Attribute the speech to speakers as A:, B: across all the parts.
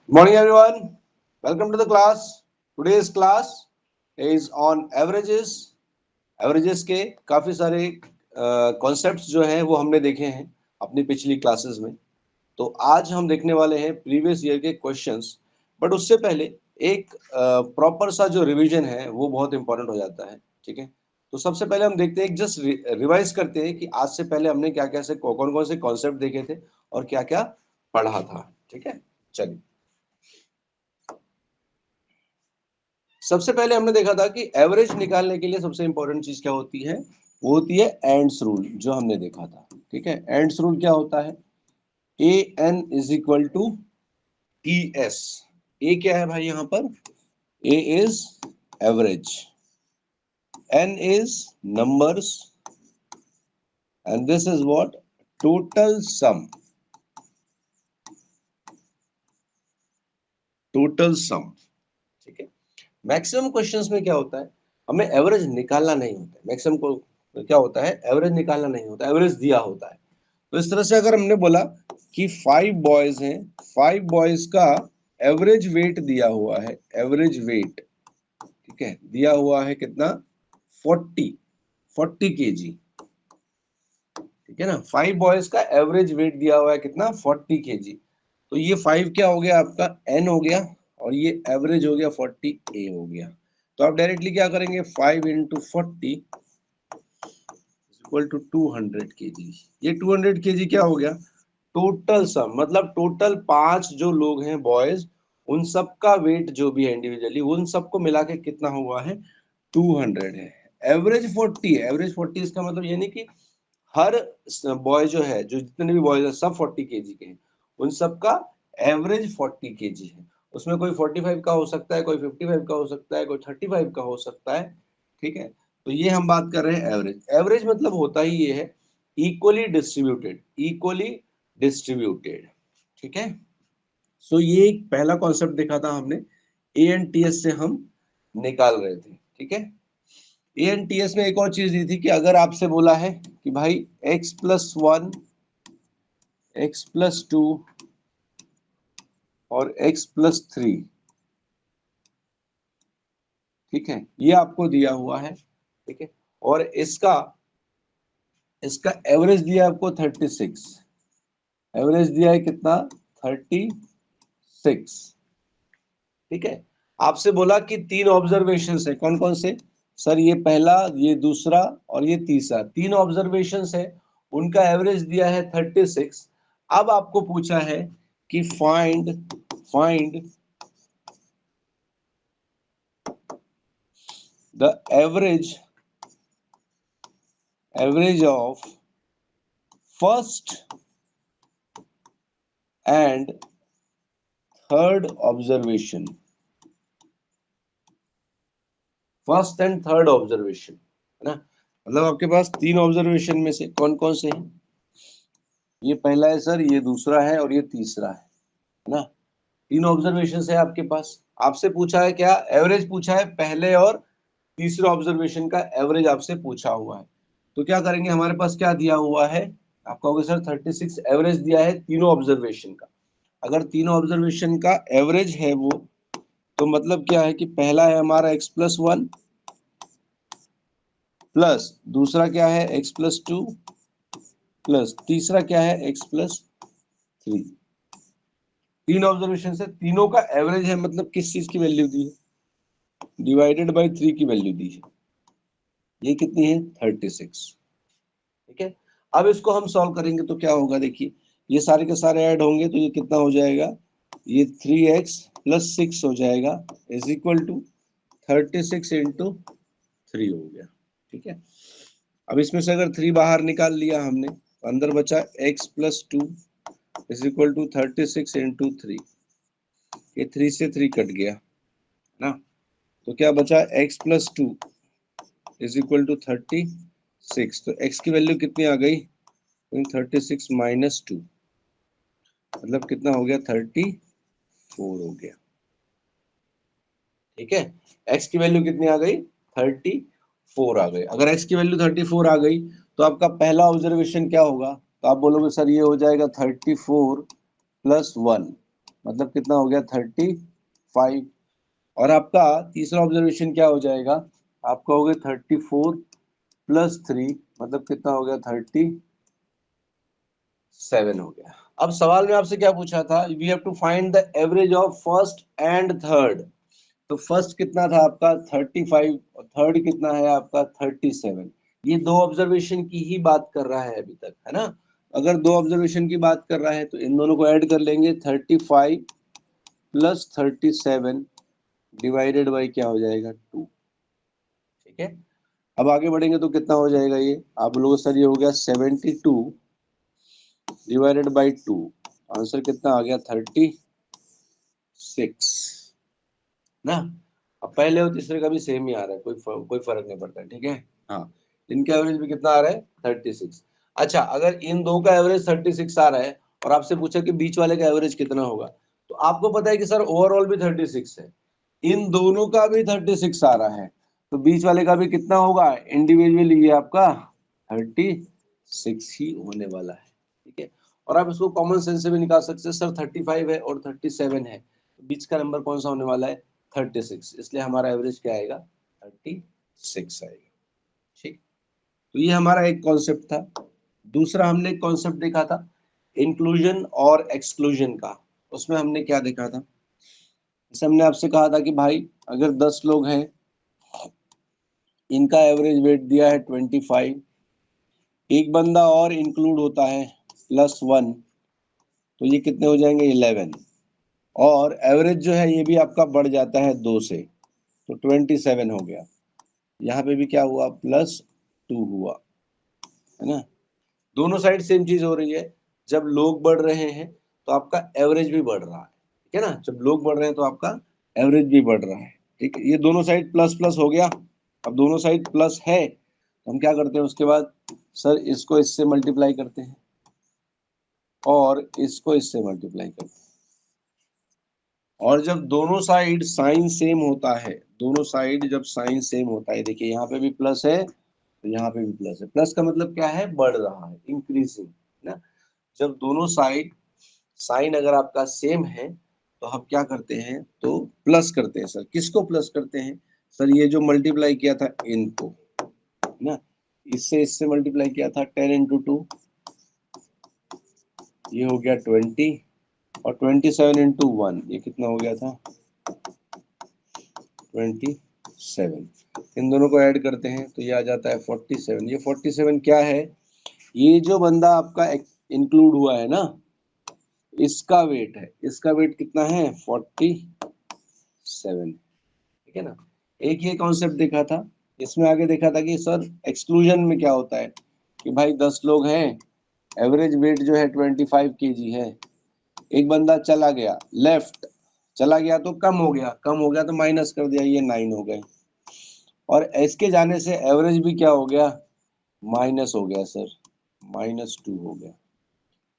A: Morning everyone. Welcome to the class. Today's class is on averages. Averages के काफी सारे concepts जो हैं वो हमने देखे हैं अपनी पिछली क्लासेस में। तो आज हम देखने वाले हैं प्रीवियस ईयर के क्वेश्चंस। बट उससे पहले एक प्रॉपर सा जो रिवीजन है वो बहुत इंपॉर्टेंट हो जाता है। ठीक है, तो सबसे पहले हम देखते हैं, एक जस्ट रिवाइज करते हैं कि आज से पहले हमने क्या क्या से कौन कौन से कॉन्सेप्ट देखे थे और क्या क्या पढ़ा था। ठीक है, चलिए। सबसे पहले हमने देखा था कि एवरेज निकालने के लिए सबसे इंपॉर्टेंट चीज क्या होती है, वो होती है एंड्स रूल, जो हमने देखा था। ठीक है, एंड्स रूल क्या होता है, A N is equal to E S. A क्या है भाई, यहां पर A is average, N is numbers and this is what, total sum. Total sum. ठीक है, मैक्सिमम क्वेश्चंस में क्या होता है, हमें एवरेज निकालना नहीं होता है। मैक्सिमम को क्या होता है, एवरेज निकालना नहीं होता, एवरेज दिया होता है। तो इस तरह से अगर हमने बोला कि 5 बॉयज हैं, 5 बॉयज का एवरेज वेट दिया हुआ है, एवरेज वेट, ठीक है, दिया हुआ है कितना, 40 केजी। ठीक है ना, 5 बॉयज का एवरेज वेट दिया हुआ है कितना, 40 केजी। तो ये 5 क्या हो गया आपका, एन हो गया, और ये एवरेज हो गया 40, ए हो गया। तो आप डायरेक्टली क्या करेंगे, 5 इंटू 40 इक्वल टू 200 केजी। ये 200 केजी क्या हो गया, टोटल सम, मतलब टोटल 5 जो लोग हैं बॉयज, उन सब का वेट जो भी है इंडिविजुअली, उन सबको मिला के कितना हुआ है, 200 है। एवरेज 40 है, एवरेज 40 इसका मतलब ये नहीं कि हर बॉय जो है, जो जितने भी बॉयज हैं सब 40 केजी के हैं, उन सब का एवरेज 40 केजी है। उसमें कोई 45 का हो सकता है, कोई 55 का हो सकता है, कोई 35 का हो सकता है। ठीक है, तो ये हम बात कर रहे हैं एवरेज। एवरेज मतलब होता ही ये है, इक्वली डिस्ट्रीब्यूटेड, इक्वली डिस्ट्रीब्यूटेड। ठीक है, सो ये एक पहला कॉन्सेप्ट देखा था हमने, ए एन टी एस से हम निकाल रहे थे। ठीक है, ए एन टी एस में एक और चीज दी थी कि अगर आपसे बोला है कि भाई x+1, x+2 और x+3, ठीक है, ये आपको दिया हुआ है। ठीक है, और इसका इसका एवरेज दिया आपको 36, एवरेज दिया है कितना, 36। ठीक है, आपसे बोला कि 3 ऑब्जर्वेशंस है, कौन कौन से, सर ये पहला, ये दूसरा और ये तीसरा, 3 ऑब्जर्वेशंस है, उनका एवरेज दिया है 36। अब आपको पूछा है कि find find the average of first and third observation, first and third observation, है ना। मतलब आपके पास 3 ऑब्जर्वेशन में से कौन कौन से हैं, ये पहला है सर, ये दूसरा है और ये तीसरा है ना। 3 ऑब्जर्वेशन है आपके पास। आपसे पूछा है क्या, एवरेज पूछा है, पहले और तीसरे ऑब्जर्वेशन का एवरेज आपसे पूछा हुआ है। तो क्या करेंगे, हमारे पास क्या दिया हुआ है, आप कहोगे सर 36 एवरेज दिया है तीनों ऑब्जर्वेशन का। अगर तीनों ऑब्जर्वेशन का एवरेज है वो, तो मतलब क्या है कि पहला है हमारा x+1, प्लस दूसरा क्या है x+2, प्लस तीसरा क्या है x+3। 3 ऑब्जर्वेशन से तीनों का एवरेज है, मतलब किस चीज की वैल्यू दी है, डिवाइडेड बाई 3 की वैल्यू दी है, ये कितनी है, 36। ठीक है, अब इसको हम सॉल्व करेंगे तो क्या होगा, देखिए ये सारे के सारे ऐड होंगे तो ये कितना हो जाएगा, ये 3x+6 हो जाएगा, इज इक्वल टू 36 इंटू 3 हो गया। ठीक है, अब इसमें से अगर 3 बाहर निकाल लिया हमने, तो अंदर बचा x+2 is equal to 36 into 3, ये 3 से 3 कट गया ना, तो क्या बचा, x+2 इज इक्वल टू 36। तो x की वैल्यू कितनी आ गई, 36 माइनस 2, मतलब कितना हो गया, 34 हो गया। ठीक है, x की वैल्यू कितनी आ गई, 34 आ गई। अगर x की वैल्यू 34 आ गई तो आपका पहला ऑब्जर्वेशन क्या होगा, तो आप बोलोगे सर ये हो जाएगा 34 + 1, मतलब कितना हो गया 35। और आपका तीसरा ऑब्जर्वेशन क्या हो जाएगा, आपका हो गया 34 प्लस 3 मतलब कितना हो गया 37 हो गया। अब सवाल में आपसे क्या पूछा था, we have to find the average of first and third. तो फर्स्ट कितना था आपका 35 और थर्ड कितना है आपका 37। ये दो ऑब्जर्वेशन की ही बात कर रहा है अभी तक, है ना। अगर दो ऑब्जर्वेशन की बात कर रहा है तो इन दोनों को ऐड कर लेंगे, 35 प्लस 37 डिवाइडेड बाई क्या हो जाएगा 2। ठीक है, अब आगे बढ़ेंगे तो कितना हो जाएगा ये, आप लोगों सर ये हो गया 72 डिवाइडेड बाई 2। आंसर कितना आ गया 36 ना। अब पहले और तीसरे का भी सेम ही आ रहा है, कोई फर्क नहीं पड़ता है, ठीक है। हाँ, इनका एवरेज भी कितना आ रहा है 36। अच्छा, अगर इन दो का एवरेज 36 आ रहा है और आपसे पूछा कि बीच वाले का एवरेज कितना होगा, तो आपको पता है कि सर ओवरऑल भी 36 है, इन दोनों का भी 36 आ रहा है, तो बीच वाले का भी कितना होगा इंडिविजुअली ये आपका 36 ही होने वाला है। ठीक है, और आप इसको कॉमन सेंस से भी निकाल सकते हैं, सर 35 है और 37 है, बीच का नंबर कौन सा होने वाला है 36, इसलिए हमारा एवरेज क्या आएगा 36 आएगा। ठीक, तो ये हमारा एक कॉन्सेप्ट था। दूसरा हमने एक कॉन्सेप्ट देखा था इंक्लूजन और एक्सक्लूजन का। उसमें हमने क्या देखा था, जैसे हमने आपसे कहा था कि भाई अगर 10 लोग हैं, इनका एवरेज वेट दिया है 25, एक बंदा और इंक्लूड होता है +1, तो ये कितने हो जाएंगे 11, और एवरेज जो है ये भी आपका बढ़ जाता है 2 से, तो 27 हो गया। यहाँ पे भी क्या हुआ +2 हुआ, है ना। दोनों साइड सेम चीज हो रही है, जब लोग बढ़ रहे हैं तो आपका एवरेज भी बढ़ रहा है, ठीक है ना। जब लोग बढ़ रहे हैं तो आपका एवरेज भी बढ़ रहा है। ठीक है, ये दोनों साइड प्लस प्लस हो गया। अब दोनों साइड प्लस है तो हम क्या करते हैं उसके बाद, सर इसको इससे मल्टीप्लाई करते हैं और इसको इससे मल्टीप्लाई करते हैं, और जब दोनों साइड साइन सेम होता है, दोनों साइड जब साइन सेम होता है, देखिए यहाँ पे भी प्लस है तो यहाँ पे भी प्लस है, प्लस का मतलब क्या है बढ़ रहा है, इंक्रीजिंग ना। जब दोनों साइड साइन अगर आपका सेम है तो हम क्या करते हैं, तो प्लस करते हैं। सर किसको प्लस करते हैं, सर ये जो मल्टीप्लाई किया था इनको ना, इससे इससे मल्टीप्लाई किया था 10 इंटू 2, ये हो गया 20, और 27 इंटू 1 ये कितना हो गया था 27। इन दोनों को ऐड करते हैं तो ये आ जाता है 47। ये 47 क्या है, ये जो बंदा आपका इंक्लूड हुआ है ना, इसका वेट है, इसका वेट कितना है 47। ठीक है ना। एक ये कॉन्सेप्ट देखा था, इसमें आगे देखा था कि सर एक्सक्लूजन में क्या होता है कि भाई 10 लोग हैं, एवरेज वेट जो है 25 kg है, एक बंदा चला गया लेफ्ट, चला गया तो कम हो गया, कम हो गया तो माइनस कर दिया, ये 9 हो गए, और इसके जाने से एवरेज भी क्या हो गया माइनस हो गया सर, -2 हो गया।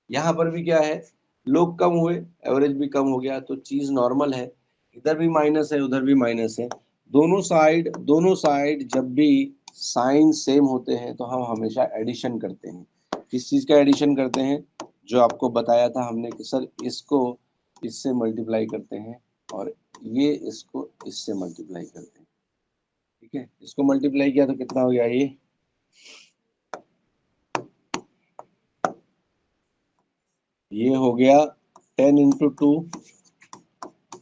A: यहाँ पर भी क्या है, लोग कम हुए एवरेज भी कम हो गया, तो चीज नॉर्मल है, इधर भी माइनस है उधर भी माइनस है, दोनों साइड जब भी साइन सेम होते हैं तो हम हमेशा एडिशन करते हैं। किस चीज का एडिशन करते हैं, जो आपको बताया था हमने कि सर इसको इससे मल्टीप्लाई करते हैं और ये इसको इससे मल्टीप्लाई करते हैं। ठीक है, इसको मल्टीप्लाई किया तो कितना हो गया, ये हो गया 10 इंटू 2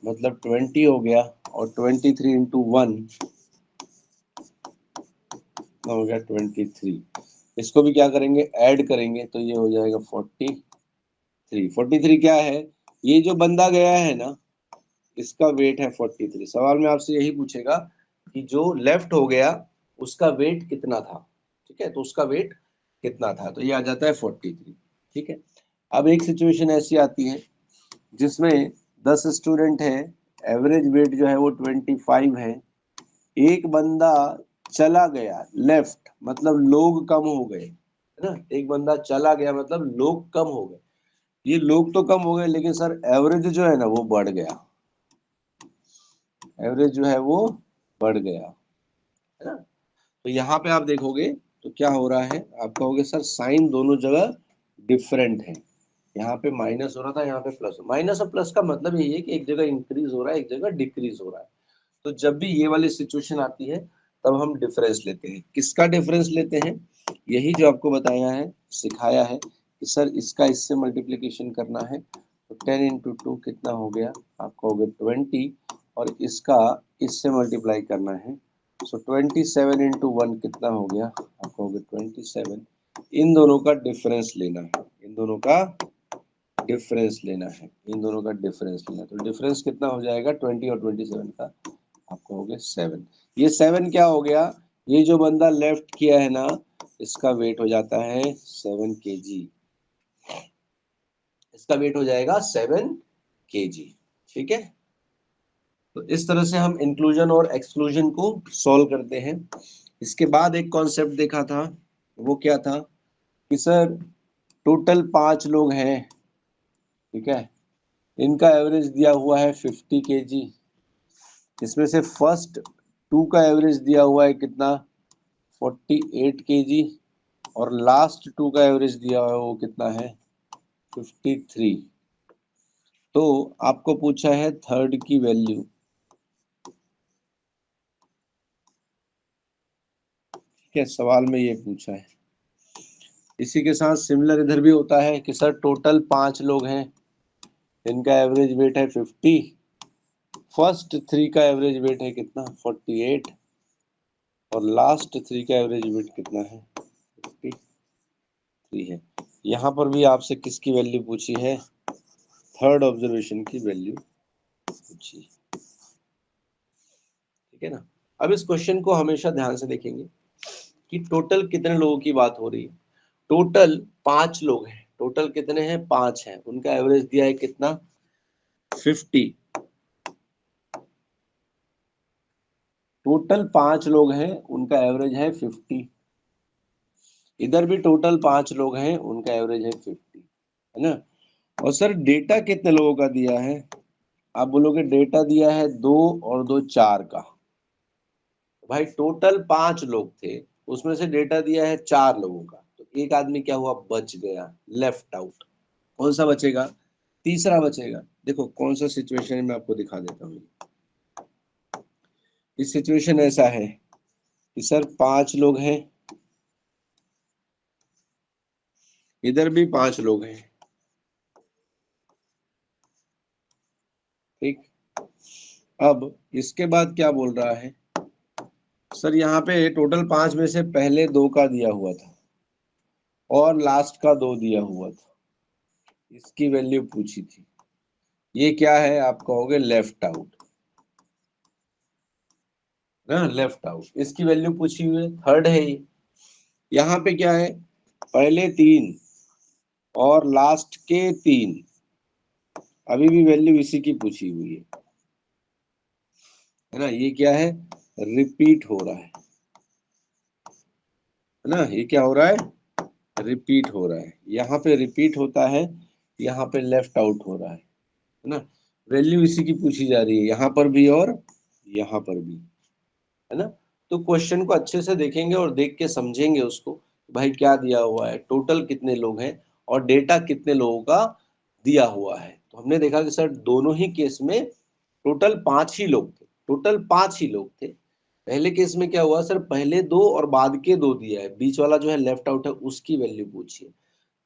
A: मतलब 20 हो गया, और 23 इंटू 1 हो गया 23। इसको भी क्या करेंगे ऐड करेंगे तो ये हो जाएगा 43। 43 क्या है, ये जो बंदा गया है ना, इसका वेट है 43। सवाल में आपसे यही पूछेगा कि जो लेफ्ट हो गया उसका वेट कितना था। ठीक है, तो उसका वेट कितना था, तो ये आ जाता है 43। ठीक है, अब एक सिचुएशन ऐसी आती है जिसमें 10 स्टूडेंट है, एवरेज वेट जो है वो 25 है, एक बंदा चला गया लेफ्ट मतलब लोग कम हो गए, है ना। एक बंदा चला गया मतलब लोग कम हो गए, ये लोग तो कम हो गए लेकिन सर एवरेज जो है ना वो बढ़ गया, एवरेज जो है वो बढ़ गया, है ना। तो यहाँ पे आप देखोगे तो क्या हो रहा है, आप कहोगे सर साइन दोनों जगह डिफरेंट है, यहाँ पे माइनस हो रहा था, यहाँ पे प्लस। माइनस और प्लस का मतलब यही है कि एक जगह इंक्रीज हो रहा है, एक जगह डिक्रीज हो रहा है। तो जब भी ये वाली सिचुएशन आती है तब हम डिफरेंस लेते हैं। किसका डिफरेंस लेते हैं? यही जो आपको बताया है, सिखाया है कि सर इसका इससे मल्टीप्लिकेशन करना है, तो 10 इंटू 2 कितना हो गया आपका? हो गया 20, और इसका इससे मल्टीप्लाई करना है, सो 27 इंटू 1 कितना हो गया आपका? हो गया 27। इन दोनों का डिफरेंस लेना है, इन दोनों का डिफरेंस लेना है, इन दोनों का डिफरेंस लेना है। तो डिफरेंस कितना हो जाएगा 20 और 27 का? आपको हो गया 7। ये 7 क्या हो गया? ये जो बंदा लेफ्ट किया है ना, इसका वेट हो जाता है 7 kg। इसका वेट हो जाएगा 7 kg। ठीक है, तो इस तरह से हम इंक्लूजन और एक्सक्लूजन को सॉल्व करते हैं। इसके बाद एक कॉन्सेप्ट देखा था, वो क्या था कि सर टोटल 5 लोग हैं, ठीक है, इनका एवरेज दिया हुआ है 50 kg। इसमें से फर्स्ट 2 का एवरेज दिया हुआ है कितना? 48 kg। और लास्ट 2 का एवरेज दिया हुआ है वो कितना है? 53। तो आपको पूछा है थर्ड की वैल्यू, ठीक है, सवाल में ये पूछा है। इसी के साथ सिमिलर इधर भी होता है कि सर टोटल 5 लोग हैं, इनका एवरेज वेट है 50, फर्स्ट 3 का एवरेज वेट है कितना? 48, और लास्ट 3 का एवरेज वेट कितना है? 53 है। यहाँ पर भी आपसे किसकी वैल्यू पूछी है? थर्ड ऑब्जर्वेशन की वैल्यू पूछी, ठीक है ना। अब इस क्वेश्चन को हमेशा ध्यान से देखेंगे कि टोटल कितने लोगों की बात हो रही है। टोटल 5 लोग हैं। टोटल कितने हैं? 5 हैं। उनका एवरेज दिया है कितना? 50। टोटल 5 लोग हैं, उनका एवरेज है 50। इधर भी टोटल 5 लोग हैं, उनका एवरेज है 50, है ना। और सर डेटा कितने लोगों का दिया है? आप बोलोगे डेटा दिया है 2 और 2 4 का। भाई टोटल 5 लोग थे, उसमें से डेटा दिया है 4 लोगों का, तो एक आदमी क्या हुआ? बच गया, लेफ्ट आउट। कौन सा बचेगा? तीसरा बचेगा। देखो कौन सा सिचुएशन है, मैं आपको दिखा देता हूँ। इस सिचुएशन ऐसा है कि सर 5 लोग हैं, इधर भी 5 लोग हैं, ठीक। अब इसके बाद क्या बोल रहा है? सर यहाँ पे टोटल 5 में से पहले 2 का दिया हुआ था और लास्ट का 2 दिया हुआ था, इसकी वैल्यू पूछी थी। ये क्या है? आप कहोगे लेफ्ट आउट, ना, लेफ्ट आउट। इसकी वैल्यू पूछी हुई है, थर्ड है ये। यहाँ पे क्या है? पहले 3 और लास्ट के 3, अभी भी वैल्यू इसी की पूछी हुई है ना। ये क्या है? रिपीट हो रहा है ना। ये क्या हो रहा है? रिपीट हो रहा है। यहाँ पे रिपीट होता है, यहाँ पे लेफ्ट आउट हो रहा है ना। वैल्यू इसी की पूछी जा रही है, यहाँ पर भी और यहाँ पर भी, है ना। तो क्वेश्चन को अच्छे से देखेंगे और देख के समझेंगे उसको, भाई क्या दिया हुआ है, टोटल कितने लोग हैं और डेटा कितने लोगों का दिया हुआ है। तो हमने देखा कि सर दोनों ही केस में टोटल 5 ही लोग थे, टोटल 5 ही लोग थे। पहले केस में क्या हुआ सर? पहले 2 और बाद के 2 दिया है, बीच वाला जो है लेफ्ट आउट है, उसकी वैल्यू पूछिए।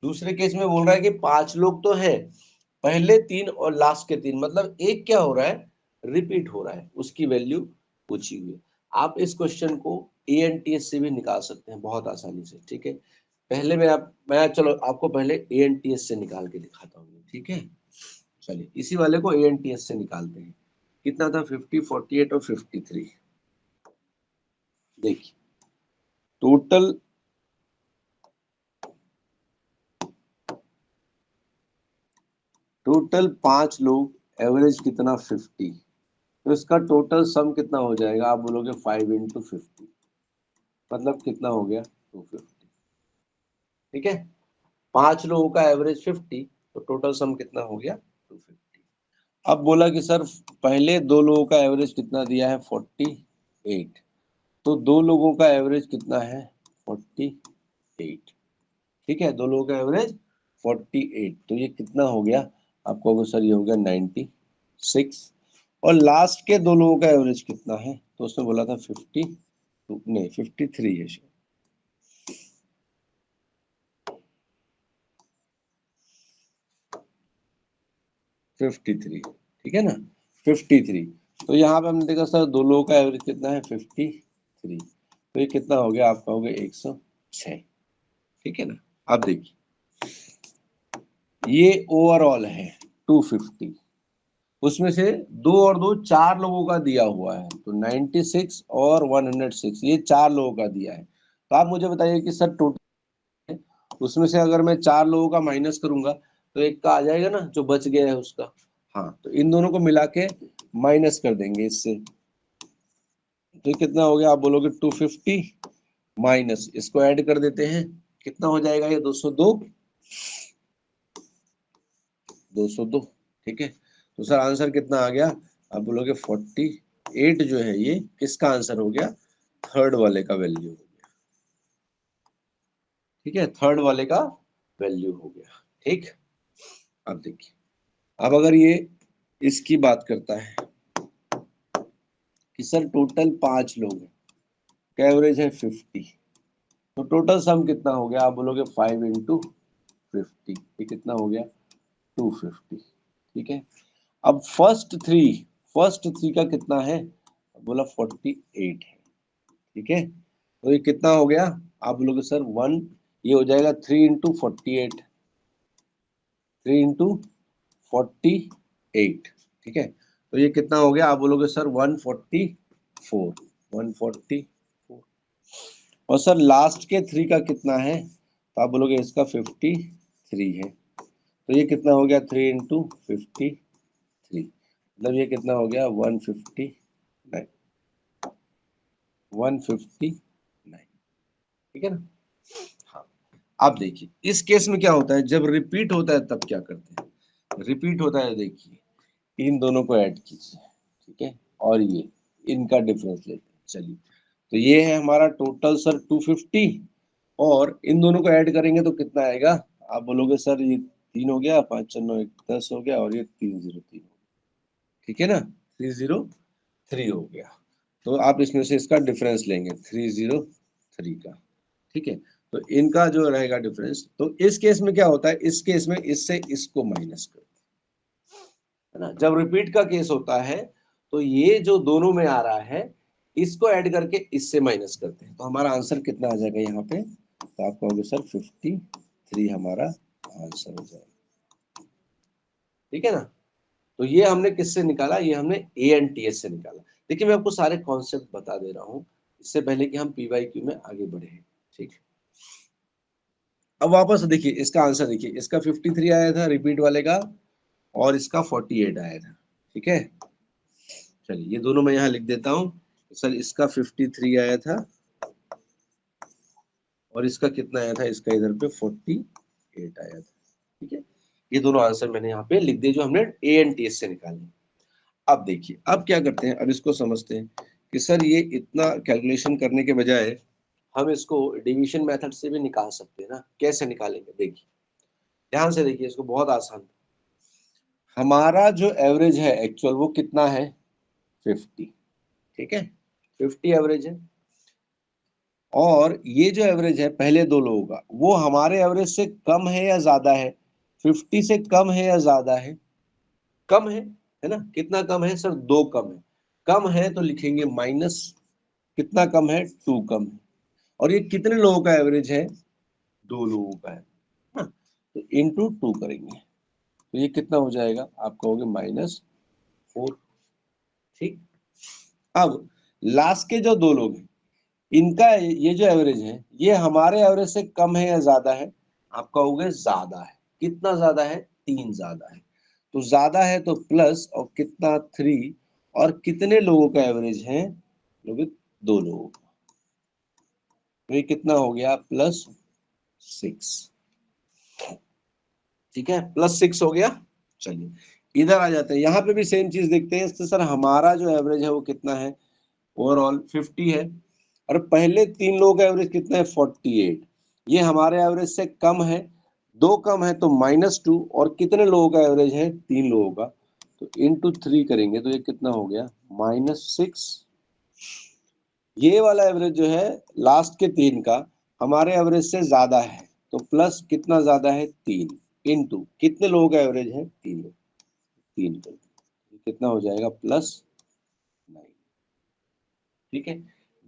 A: दूसरे केस में बोल रहा है कि 5 लोग तो है, पहले 3 और लास्ट के 3, मतलब एक क्या हो रहा है? रिपीट हो रहा है, उसकी वैल्यू पूछी हुई है। आप इस क्वेश्चन को एएनटीएस से भी निकाल सकते हैं बहुत आसानी से, ठीक है। पहले मैं चलो आपको पहले एएनटीएस से निकाल के दिखाता हूँ, ठीक है। चलिए इसी वाले को एएनटीएस से निकालते हैं। कितना था? 50, 48 और 53। देखिए टोटल टोटल 5 लोग, एवरेज कितना? 50। तो इसका टोटल सम कितना हो जाएगा? आप बोलोगे 5 इंटू 50, मतलब कितना हो गया? 250, ठीक है। 5 लोगों का एवरेज 50, तो टोटल सम कितना हो गया? 250। अब बोला कि सर पहले 2 लोगों का एवरेज कितना दिया है? 48। तो 2 लोगों का एवरेज कितना है? 48, ठीक है। 2 लोगों का एवरेज 48, तो ये कितना हो गया आपको? होगा सर ये हो गया 96। और लास्ट के दो लोगों का एवरेज कितना है? तो उसने बोला था 52, नहीं 53 है शायद। 53, ठीक है ना, 53। तो यहाँ पे हमने देखा सर दो लोगों का एवरेज कितना है? 53। तो ये कितना हो गया आपका? हो गया 106, ठीक है ना। अब देखिए ये ओवरऑल है 250, उसमें से दो और दो चार लोगों का दिया हुआ है, तो 96 और 106 ये चार लोगों का दिया है। तो आप मुझे बताइए कि सर टोटल उसमें से अगर मैं चार लोगों का माइनस करूंगा तो एक का आ जाएगा ना जो बच गया है उसका। हाँ, तो इन दोनों को मिला के माइनस कर देंगे इससे, तो कितना हो गया? आप बोलोगे 250 माइनस, इसको ऐड कर देते हैं, कितना हो जाएगा ये? 202, 202, ठीक है। तो सर आंसर कितना आ गया? आप बोलोगे 48 जो है ये किसका आंसर हो गया? थर्ड वाले का वैल्यू हो गया, ठीक है, थर्ड वाले का वैल्यू हो गया, ठीक। अब देखिए, अब अगर ये इसकी बात करता है कि सर टोटल 5 लोग हैं, का एवरेज है 50, तो टोटल सम कितना हो गया? आप बोलोगे 5 इंटू 50, ये कितना हो गया? 250, ठीक है। अब फर्स्ट थ्री का कितना है? बोला 48 है, ठीक है। तो ये कितना हो गया? आप बोलोगे सर वन, ये हो जाएगा 3 इंटू 48, 3 इंटू 48, ठीक है। तो ये कितना हो गया? आप बोलोगे सर 144, 144। और सर लास्ट के थ्री का कितना है? तो आप बोलोगे इसका 53 है, तो ये कितना हो गया? 3 इंटू 53, मतलब ये कितना हो गया? 159, 159, ठीक है ना। हाँ, अब देखिए इस केस में क्या होता है, जब रिपीट होता है तब क्या करते हैं? रिपीट होता है, देखिए इन दोनों को ऐड कीजिए, ठीक है, और ये इनका डिफरेंस लेते हैं। चलिए, तो ये है हमारा टोटल सर 250, और इन दोनों को ऐड करेंगे तो कितना आएगा? आप बोलोगे सर ये 3 हो गया, 5 4 9 10 हो गया, और ये 303, ठीक है ना, 303 हो गया। तो आप इसमें से इसका डिफरेंस लेंगे 303 का, ठीक है। तो इनका जो रहेगा डिफरेंस, तो इस केस में क्या होता है? इस केस में इससे इसको माइनस कर, है ना। जब रिपीट का केस होता है तो ये जो दोनों में आ रहा है इसको ऐड करके इससे माइनस करते हैं, तो हमारा आंसर कितना आ जाएगा यहाँ पे? तो आप कहोगे सर 53 हमारा आंसर हो जाएगा, ठीक है ना। तो ये हमने किससे निकाला? ये हमने ANTS से निकाला। देखिए मैं आपको सारे कॉन्सेप्ट बता दे रहा हूँ इससे पहले कि हम PYQ में आगे बढ़े, ठीक है। अब वापस देखिए इसका आंसर, देखिए इसका 53 आया था रिपीट वाले का, और इसका 48 आया था, ठीक है। चलिए ये दोनों मैं यहाँ लिख देता हूँ। सर इसका 53 आया था, और इसका कितना आया था? इसका इधर पे 48 आया था, ठीक है। ये दोनों आंसर मैंने यहाँ पे लिख दिए जो हमने ANTS से निकाले। अब देखिए अब क्या करते हैं, अब इसको समझते हैं कि सर ये इतना कैलकुलेशन करने के बजाय हम इसको डिवीजन मेथड से भी निकाल सकते हैं ना। कैसे निकालेंगे? देखिए ध्यान से देखिए, इसको बहुत आसान। हमारा जो एवरेज है एक्चुअल वो कितना है? 50, ठीक है, 50 एवरेज है। और ये जो एवरेज है पहले दो लोगों का, वो हमारे एवरेज से कम है या ज्यादा है? 50 से कम है या ज्यादा है? कम है ना। कितना कम है सर? 2 कम है। कम है तो लिखेंगे माइनस, कितना कम है? 2 कम है। और ये कितने लोगों का एवरेज है? 2 लोगों का है ना। तो इंटू 2 करेंगे, तो ये कितना हो जाएगा? आप कहोगे -4, ठीक। अब लास्ट के जो दो लोग हैं इनका ये जो एवरेज है ये हमारे एवरेज से कम है या ज्यादा है? आप कहोगे ज्यादा है। कितना ज्यादा है? 3 ज्यादा है। तो ज्यादा है तो प्लस, और कितना? 3। और कितने लोगों का एवरेज है? लोग 2 लोगों का, तो ये कितना हो गया? +6, ठीक है, +6 हो गया। चलिए इधर आ जाते हैं, यहाँ पे भी सेम चीज देखते हैं। इससे सर हमारा जो एवरेज है वो कितना है? ओवरऑल 50 है, और पहले 3 लोगों का एवरेज कितना है? 48। ये हमारे एवरेज से कम है, 2 कम है तो -2, और कितने लोगों का एवरेज है? 3 लोगों का, तो इंटू 3 करेंगे तो ये कितना हो गया? -6। ये वाला एवरेज जो है लास्ट के 3 का हमारे एवरेज से ज्यादा है, तो प्लस कितना ज्यादा है? 3 इंटू कितने लोगों का एवरेज है? 3 लोग, 3 कितना हो जाएगा? +9। ठीक है,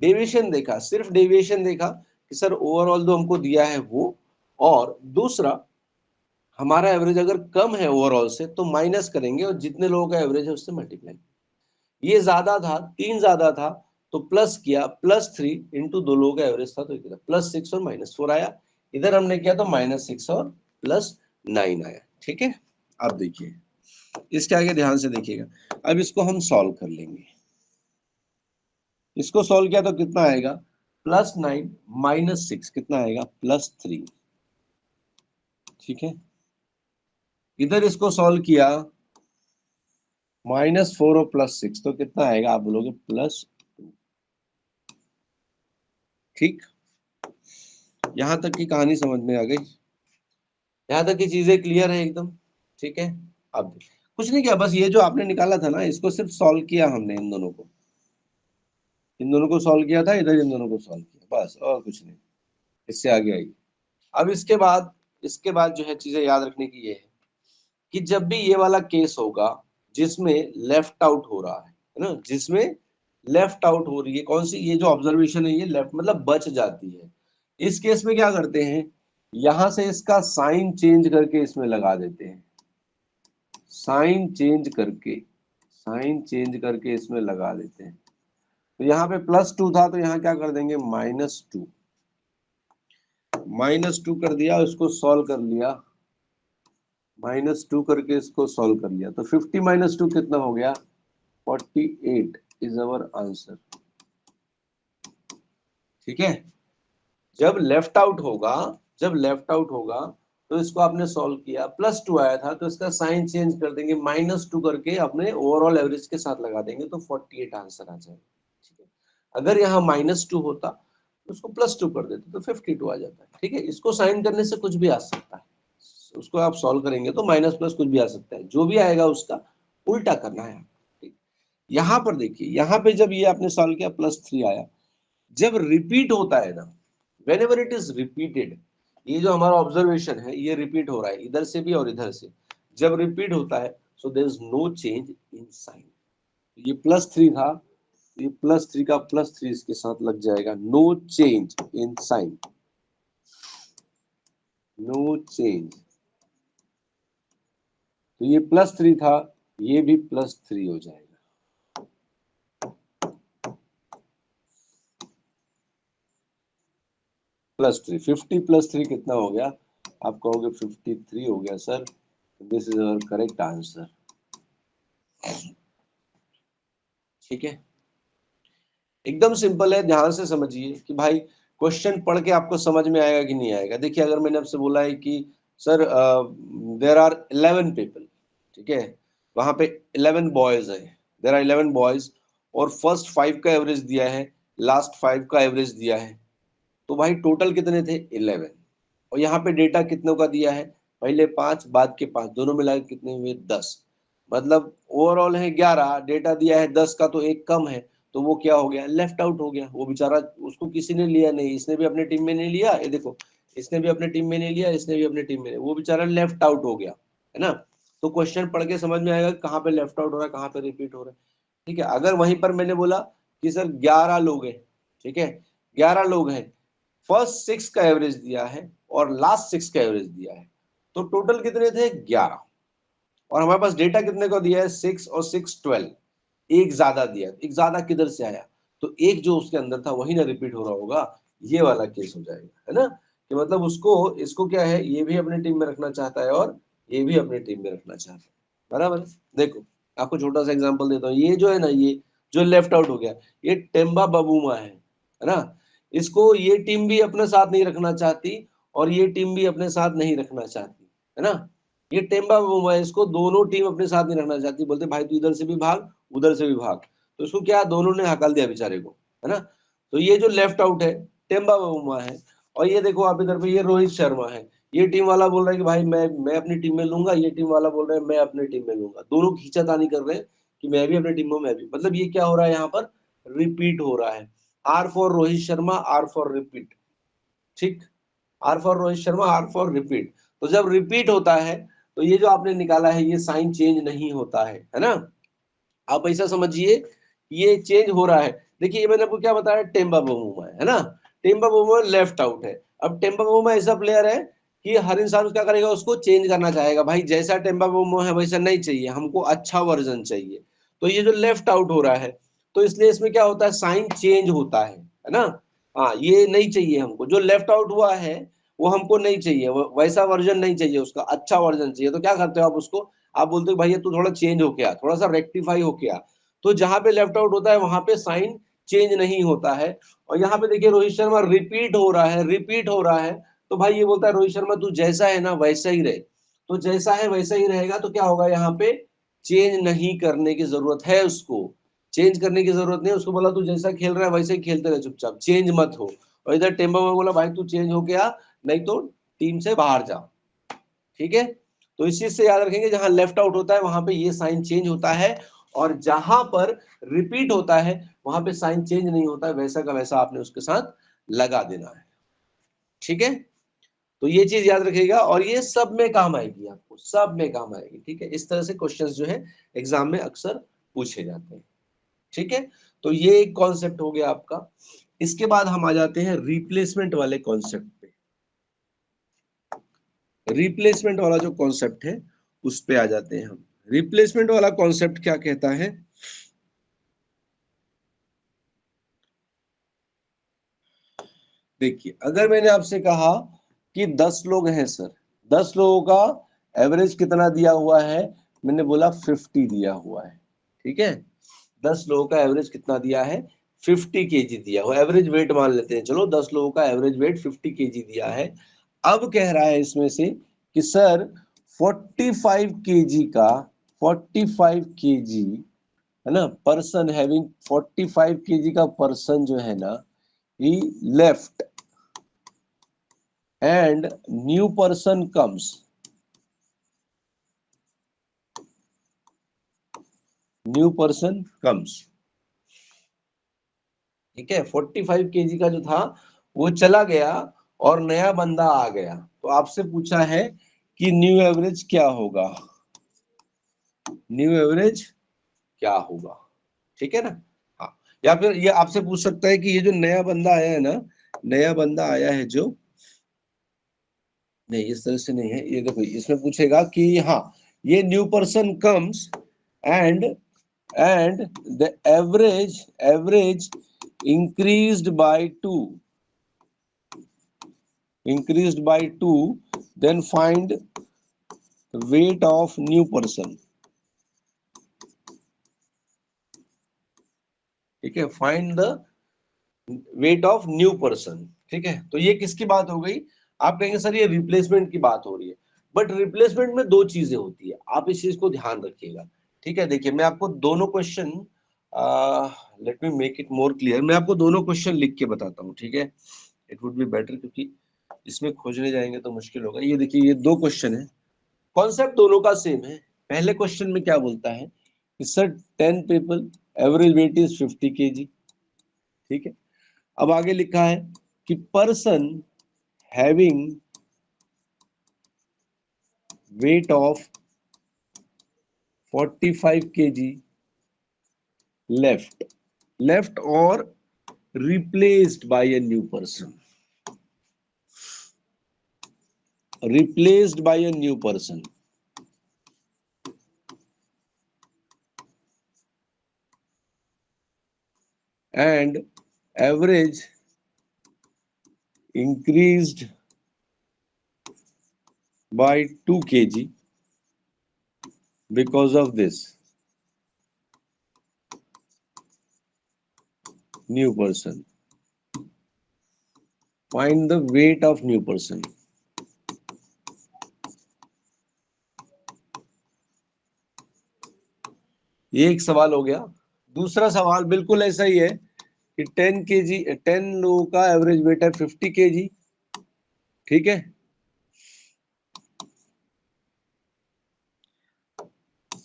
A: डेविएशन देखा, सिर्फ डेविएशन देखा कि सर ओवरऑल जो हमको दिया है वो, और दूसरा हमारा एवरेज अगर कम है ओवरऑल से तो माइनस करेंगे और जितने लोगों का एवरेज है उससे मल्टीप्लाई। ये ज्यादा था, 3 ज्यादा था तो प्लस किया, +3 इंटू 2 लोगों का एवरेज था तो इधर +6 और -4 आया, इधर हमने किया तो -6 और +9 आया। ठीक है, अब देखिए इसके आगे ध्यान से देखिएगा, अब इसको हम सॉल्व कर लेंगे। इसको सॉल्व किया तो कितना आएगा? +9 -6 कितना आएगा? +3। ठीक है, इधर इसको सॉल्व किया -4 और +6 तो कितना आएगा? आप बोलोगे +2। ठीक, यहां तक की कहानी समझ में आ गई? यहां तक की चीजें क्लियर है एकदम? ठीक है, अब कुछ नहीं किया, बस ये जो आपने निकाला था ना इसको सिर्फ सॉल्व किया हमने, इन दोनों को, इन दोनों को सॉल्व किया था, इधर इन दोनों को सॉल्व किया, बस और कुछ नहीं, इससे आगे आई। अब इसके बाद जो है चीजें याद रखने की ये है कि जब भी ये वाला केस होगा जिसमें लेफ्ट आउट हो रहा है ना, जिसमें लेफ्ट आउट हो रही है, कौन सी? ये जो ऑब्जर्वेशन है ये लेफ्ट मतलब बच जाती है, इस केस में क्या करते हैं? यहां से इसका साइन चेंज करके इसमें लगा देते हैं, साइन चेंज करके इसमें लगा देते हैं। तो यहाँ पे +2 था तो यहाँ क्या कर देंगे? -2, -2 कर दिया, इसको सॉल्व कर लिया, -2 करके इसको सॉल्व कर लिया तो 50 - 2 कितना हो गया? 48 इज अवर आंसर। ठीक है, जब लेफ्ट आउट होगा, तो इसको आपने सॉल्व किया, +2 आया था तो इसका साइन चेंज कर देंगे, -2 करके अपने ओवरऑल एवरेज के साथ लगा देंगे तो 48 आंसर आ जाएगा। ठीक है, अगर यहाँ -2 होता तो उसको +2 कर देते तो 52 आ जाता है। ठीक है, इसको साइन करने से कुछ भी आ सकता है, उसको आप सॉल्व करेंगे तो माइनस प्लस कुछ भी आ सकता है, जो भी आएगा उसका उल्टा करना है। ठीक, यहाँ पर देखिए, यहाँ पे जब ये आपने सॉल्व किया +3 आया, जब रिपीट होता है ना, when ever it is repeated, ये जो हमारा ऑब्जर्वेशन है ये रिपीट हो रहा है इधर से भी और इधर से, जब रिपीट होता है so there is no change in sign. ये +3 था, ये +3 का +3 इसके साथ लग जाएगा, no change in sign, no change. तो ये +3 था, ये भी +3 हो जाएगा। +3, 50 + 3 कितना हो गया? आप कहोगे 53 हो गया sir, this is our correct answer. ठीक है, एकदम सिंपल है, ध्यान से समझिए कि भाई क्वेश्चन पढ़ के आपको समझ में आएगा कि नहीं आएगा। देखिए, अगर मैंने आपसे बोला है कि सर देर आर 11 पीपल, ठीक है, वहां पे 11 बॉयज है, देर आर 11 बॉयज, और फर्स्ट 5 का एवरेज दिया है, लास्ट 5 का एवरेज दिया है, तो भाई टोटल कितने थे? 11। और यहाँ पे डेटा कितनों का दिया है? पहले 5 बाद के 5 दोनों मिला के कितने हुए? 10। मतलब ओवरऑल है 11, डेटा दिया है 10 का तो एक कम है, तो वो क्या हो गया? लेफ्ट आउट हो गया। वो बेचारा, उसको किसी ने लिया नहीं, इसने भी अपने टीम में नहीं लिया, ये देखो, इसने भी अपने टीम में नहीं लिया, इसने भी अपने टीम में नहीं, वो बेचारा लेफ्ट आउट हो गया, है ना। तो क्वेश्चन पढ़ के समझ में आएगा कहाँ पे लेफ्ट आउट हो रहा है, कहाँ पे रिपीट हो रहा है। ठीक है, अगर वहीं पर मैंने बोला कि सर 11 लोग हैं, ठीक है, 11 लोग हैं, फर्स्ट 6 का एवरेज दिया है और लास्ट 6 का एवरेज दिया है, तो टोटल कितने थे? 11। और हमारे पास डेटा कितने को दिया है? 6 और 6 12, एक ज्यादा दिया, एक ज्यादा किधर से आया? तो एक जो उसके अंदर था वही ना रिपीट हो रहा होगा, ये वाला केस हो जाएगा, है ना, कि मतलब उसको, इसको क्या है, ये भी अपने टीम में रखना चाहता है और ये भी अपने टीम में रखना चाहता है, बराबर। देखो, आपको छोटा सा एग्जांपल देता हूँ, ये जो है ना, ये जो लेफ्ट आउट हो गया, ये टेम्बा बबूमा है ना, इसको ये टीम भी अपने साथ नहीं रखना चाहती और ये टीम भी अपने साथ नहीं रखना चाहती, है ना। ये टेम्बा बबूमा है, इसको दोनों टीम अपने साथ नहीं रखना चाहती, बोलते भाई तू इधर से भी भाग, उधर से भी भाग, तो इसको क्या, दोनों ने हकल दिया बेचारे को, है ना। तो ये जो लेफ्ट आउट है टेम्बा बबूमा है, और ये देखो आप इधर पे ये रोहित शर्मा है, ये टीम वाला बोल रहा है कि भाई मैं अपनी टीम में लूंगा, ये टीम वाला बोल रहा है मैं अपनी टीम में लूंगा, दोनों खींचातानी कर रहे हैं कि मैं भी अपनी टीम में, मैं भी, मतलब ये क्या हो रहा है यहाँ पर, रिपीट हो रहा है। R for Rohit Sharma, R for repeat, ठीक, R for Rohit Sharma, R for repeat. तो जब रिपीट होता है तो ये जो आपने निकाला है ये साइन चेंज नहीं होता है ना। आप ऐसा समझिए ये चेंज हो रहा है। देखिए ये मैंने आपको क्या बताया, टेम्बा बमूमा है ना, टेम्बा बमूमा लेफ्ट आउट है। अब टेम्बा बमूमा ऐसा प्लेयर है कि हर इंसान क्या करेगा, उसको चेंज करना चाहेगा, भाई जैसा टेम्बा बमूमा है वैसा नहीं चाहिए हमको, अच्छा वर्जन चाहिए। तो ये जो लेफ्ट आउट हो रहा है तो इसलिए इसमें क्या होता है, साइन चेंज होता है ना। हाँ ये नहीं चाहिए हमको, जो लेफ्ट आउट हुआ है वो हमको नहीं चाहिए, वैसा वर्जन नहीं चाहिए उसका, अच्छा वर्जन चाहिए। तो क्या करते हो आप उसको, आप बोलते हो भैया तू थोड़ा चेंज होके आ, थोड़ा सा रेक्टिफाई होके आ। तो जहां पे लेफ्ट आउट होता है वहां पे साइन चेंज नहीं होता है। और यहाँ पे देखिए रोहित शर्मा रिपीट हो रहा है, रिपीट हो रहा है, तो भाई ये बोलता है रोहित शर्मा तू जैसा है ना वैसा ही रहे। तो जैसा है वैसा ही रहेगा, तो क्या होगा यहाँ पे, चेंज नहीं करने की जरूरत है उसको, चेंज करने की जरूरत नहीं है उसको, बोला तू जैसा खेल रहा है वैसे ही खेलते रहे चुपचाप, चेंज मत हो। और इधर टेम्बा में बोला भाई तू चेंज हो गया, नहीं तो टीम से बाहर जा, ठीक है। तो इस चीज से याद रखेंगे, जहां लेफ्ट आउट होता है वहां पे ये साइन चेंज होता है, और जहां पर रिपीट होता है वहां पे साइन चेंज नहीं होता है, वैसा का वैसा आपने उसके साथ लगा देना है, ठीक है। तो ये चीज याद रखिएगा, और ये सब में काम आएगी, आपको सब में काम आएगी, ठीक है। इस तरह से क्वेश्चंस जो है एग्जाम में अक्सर पूछे जाते हैं, ठीक है। तो ये एक कॉन्सेप्ट हो गया आपका। इसके बाद हम आ जाते हैं रिप्लेसमेंट वाले कॉन्सेप्ट पे। रिप्लेसमेंट वाला जो कॉन्सेप्ट है उस पे आ जाते हैं हम। रिप्लेसमेंट वाला कॉन्सेप्ट क्या कहता है, देखिए अगर मैंने आपसे कहा कि 10 लोग हैं सर, 10 लोगों का एवरेज कितना दिया हुआ है, मैंने बोला 50 दिया हुआ है, ठीक है। 10 लोगों का एवरेज कितना दिया है, 50 केजी दिया हुआ, एवरेज वेट मान लेते हैं, चलो 10 लोगों का एवरेज वेट 50 केजी दिया है। अब कह रहा है इसमें से कि सर 45 केजी का, 45 केजी है ना, पर्सन हैविंग 45 केजी का पर्सन जो है ना, he left and new person comes, new person comes, ठीक है। 45 केजी का जो था वो चला गया और नया बंदा आ गया, तो आपसे पूछा है कि न्यू एवरेज क्या होगा, न्यू एवरेज क्या होगा, ठीक है ना। हाँ, या फिर ये आपसे पूछ सकता है कि ये जो नया बंदा आया है ना, नया बंदा आया है जो, नहीं इस तरह से नहीं है, ये देखो इसमें पूछेगा कि हाँ ये new person comes and the average increased by 2, then find weight of new person, ठीक है, find the weight of new person, ठीक है। तो ये किसकी बात हो गई, आप कहेंगे सर ये रिप्लेसमेंट की बात हो रही है, बट रिप्लेसमेंट में दो चीजें होती है, आप इस चीज को ध्यान रखिएगा, ठीक है। देखिए मैं आपको दोनों question, let me make it more clear, मैं आपको दोनों क्वेश्चन लिख के बताता हूँ, ठीक है, इट वुड बी बेटर, क्योंकि इसमें खोजने जाएंगे तो मुश्किल होगा। ये देखिए ये दो क्वेश्चन है, कॉन्सेप्ट दोनों का सेम है। पहले क्वेश्चन में क्या बोलता है कि sir 10 people, average weight is 50 KG, ठीक है। अब आगे लिखा है कि person having weight of 45 KG left, left और replaced by a new person, replaced by a new person, and average increased by 2 kg because of this new person. Find the weight of new person. ये एक सवाल हो गया। दूसरा सवाल बिल्कुल ऐसा ही है कि 10 केजी, 10 लोगों का एवरेज वेट है 50 केजी, ठीक है।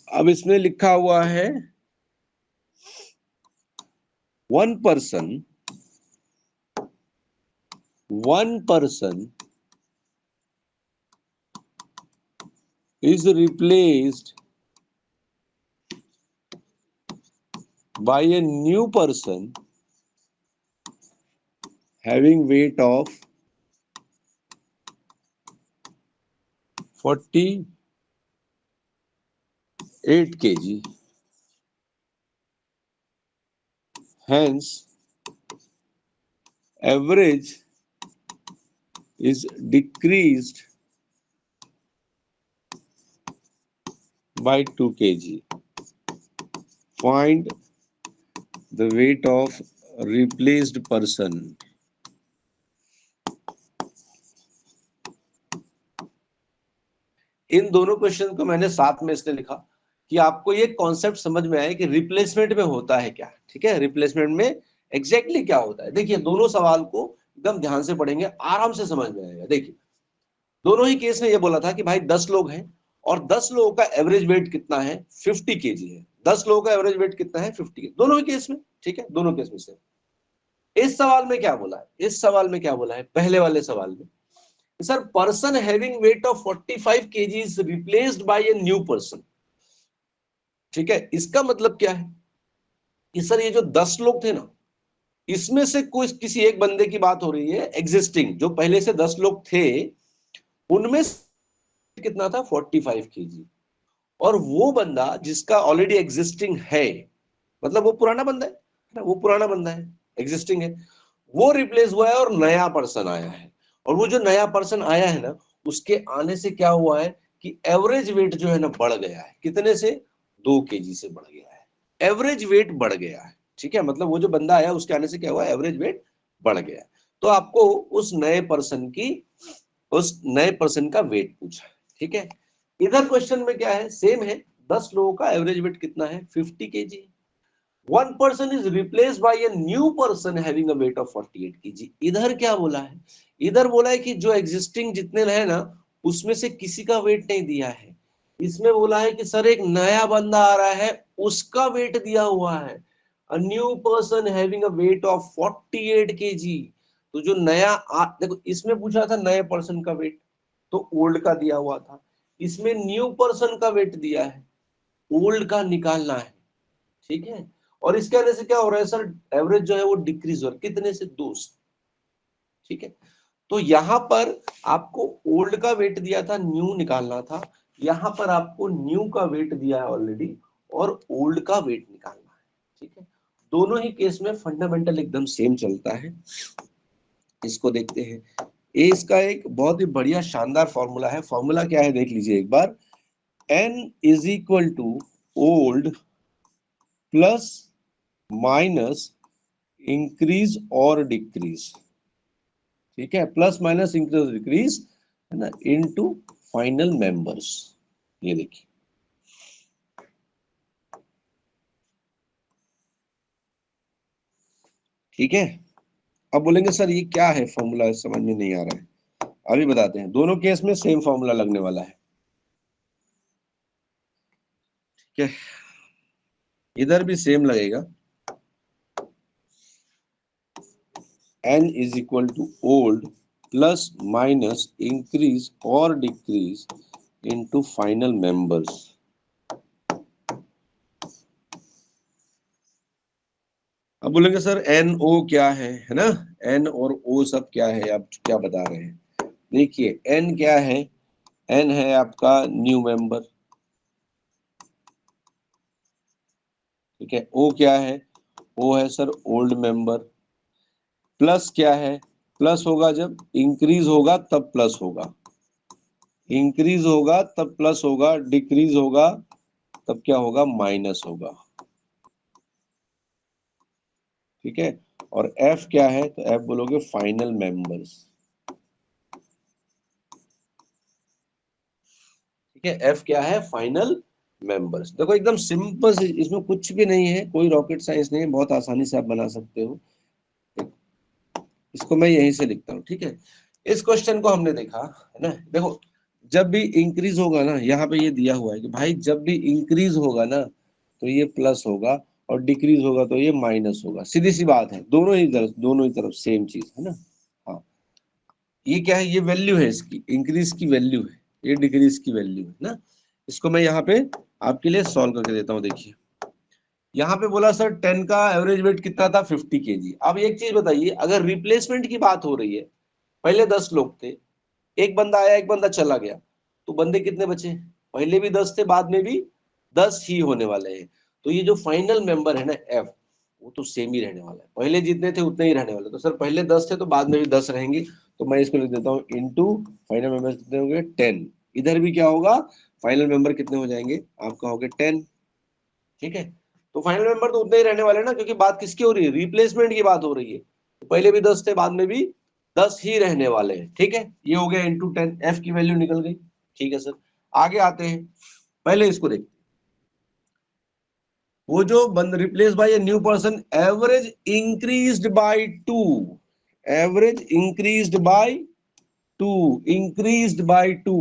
A: अब इसमें लिखा हुआ है 1 person is replaced by a new person having weight of 48 kg. Hence, average is decreased by 2 kg. Find the weight of replaced person. इन दोनों क्वेश्चन को मैंने साथ में इसलिए लिखा कि आपको ये कॉन्सेप्ट समझ में आए कि रिप्लेसमेंट में होता है क्या। ठीक है, रिप्लेसमेंट में एग्जैक्टली क्या होता है। देखिए दोनों सवाल को एकदम ध्यान से पढ़ेंगे, आराम से समझ में आएगा। देखिए दोनों ही केस में ये बोला था कि भाई 10 लोग हैं और 10 लोगों का एवरेज वेट कितना है, 50 केजी है। 10 लोगों का एवरेज वेट कितना है, 50 केजी, दोनों ही केस में। ठीक है, दोनों केस में से इस सवाल में क्या बोला है, इस सवाल में क्या बोला है, पहले वाले सवाल में sir person having weight of 45 KG is replaced by a new person. ठीक है, इसका मतलब क्या है कि सर ये जो 10 लोग थे ना, इसमें से कोई किसी एक बंदे की बात हो रही है एग्जिस्टिंग, जो पहले से 10 लोग थे उनमें कितना था, 45 केजी। और वो बंदा जिसका ऑलरेडी एग्जिस्टिंग है, मतलब वो पुराना बंदा है ना, वो पुराना बंदा है, एग्जिस्टिंग है, वो रिप्लेस हुआ है और नया पर्सन आया है। और वो जो नया पर्सन आया है ना, उसके आने से क्या हुआ है कि एवरेज वेट जो है ना बढ़ गया है। कितने से, 2 केजी से बढ़ गया है, एवरेज वेट बढ़ गया है। ठीक है, मतलब वो जो बंदा आया उसके आने से क्या हुआ, एवरेज वेट बढ़ गया है। तो आपको उस नए पर्सन का वेट पूछा है। ठीक है, इधर क्वेश्चन में क्या है, सेम है, 10 लोगों का एवरेज वेट कितना है, 50 KG. 1 person is replaced by a new person having a weight of 48 kg। इधर क्या बोला है, इधर बोला है कि जो एग्जिस्टिंग जितने है ना, उसमें से किसी का वेट नहीं दिया है। इसमें बोला है कि सर एक नया बंदा आ रहा है, उसका वेट दिया हुआ है, a new person having a weight of 48 kg। तो जो देखो इसमें पूछा था नए पर्सन का वेट, तो ओल्ड का दिया हुआ था। इसमें न्यू पर्सन का वेट दिया है, ओल्ड का निकालना है। ठीक है, और इसके वजह से क्या हो रहा है सर, एवरेज जो है वो डिक्रीज हो रहा है, कितने से, 2 से। ठीक है, तो यहां पर आपको ओल्ड का वेट दिया था, न्यू निकालना था। यहां पर आपको न्यू का वेट दिया है ऑलरेडी, और ओल्ड का वेट निकालना है। ठीक है, दोनों ही केस में फंडामेंटल एकदम सेम चलता है। इसको देखते हैं। ये इसका एक बहुत ही बढ़िया शानदार फॉर्मूला है। फॉर्मूला क्या है देख लीजिए एक बार, n is equal to old plus minus increase और डिक्रीज। ठीक है, प्लस माइनस इंक्रीज डिक्रीज है ना, इनटू फाइनल मेंबर्स। ये देखिए, ठीक है। अब बोलेंगे सर ये क्या है फॉर्मूला, समझ में नहीं आ रहा है। अभी बताते हैं, दोनों केस में सेम फॉर्मूला लगने वाला है। ठीक है, इधर भी सेम लगेगा, n is equal to old plus minus increase और डिक्रीज इनटू फाइनल मेंबर्स। अब बोलेंगे सर एन ओ क्या है ना, एन और ओ सब क्या है, आप क्या बता रहे हैं। देखिए एन क्या है, एन है आपका न्यू मेंबर। ठीक है, ओ क्या है, ओ है सर ओल्ड मेंबर। प्लस क्या है, प्लस होगा जब इंक्रीज होगा तब प्लस होगा, इंक्रीज होगा तब प्लस होगा, डिक्रीज होगा तब क्या होगा, माइनस होगा। ठीक है, और एफ क्या है, तो एफ बोलोगे फाइनल मेंबर्स। ठीक है, एफ क्या है, फाइनल मेंबर्स। देखो एकदम सिंपल, इसमें कुछ भी नहीं है, कोई रॉकेट साइंस नहीं है, बहुत आसानी से आप बना सकते हो। इसको मैं यहीं से लिखता हूँ। ठीक है, इस क्वेश्चन को हमने देखा है ना। देखो जब भी इंक्रीज होगा ना, यहाँ पे ये दिया हुआ है कि भाई जब भी इंक्रीज होगा ना तो ये प्लस होगा और डिक्रीज होगा तो ये माइनस होगा। सीधी सी बात है, दोनों ही तरफ सेम चीज है ना। हाँ, ये क्या है, ये वैल्यू है इसकी, इंक्रीज की वैल्यू है, ये डिक्रीज की वैल्यू है ना। इसको मैं यहाँ पे आपके लिए सॉल्व करके देता हूँ। देखिए यहाँ पे बोला सर 10 का एवरेज वेट कितना था, 50 केजी। अब एक चीज बताइए, अगर रिप्लेसमेंट की बात हो रही है, पहले 10 लोग थे, एक बंदा आया एक बंदा चला गया, तो बंदे कितने बचे, पहले भी 10 थे बाद में भी 10 ही होने वाले हैं। तो ये जो फाइनल मेंबर है ना एफ, वो तो सेम ही रहने वाला है, पहले जितने थे उतने ही रहने वाले। तो सर पहले 10 थे तो बाद में भी 10 रहेंगे, तो मैं इसको लिख देता हूँ इनटू फाइनल मेंबर कितने होंगे 10। इधर भी क्या होगा, फाइनल मेंबर कितने हो जाएंगे आपका, हो गए 10। ठीक है, तो फाइनल मेंबर तो उतने ही रहने वाले ना, क्योंकि बात किसकी हो रही है, रिप्लेसमेंट की बात हो रही है। तो पहले भी 10 थे बाद में भी 10 ही रहने वाले हैं। ठीक है, ये हो गया इंटू 10, एफ की वैल्यू निकल गई। ठीक है सर, आगे आते हैं, पहले इसको देखते हैं। वो जो बंद replace by a new person, average increased by 2, average increased by 2, increased by 2।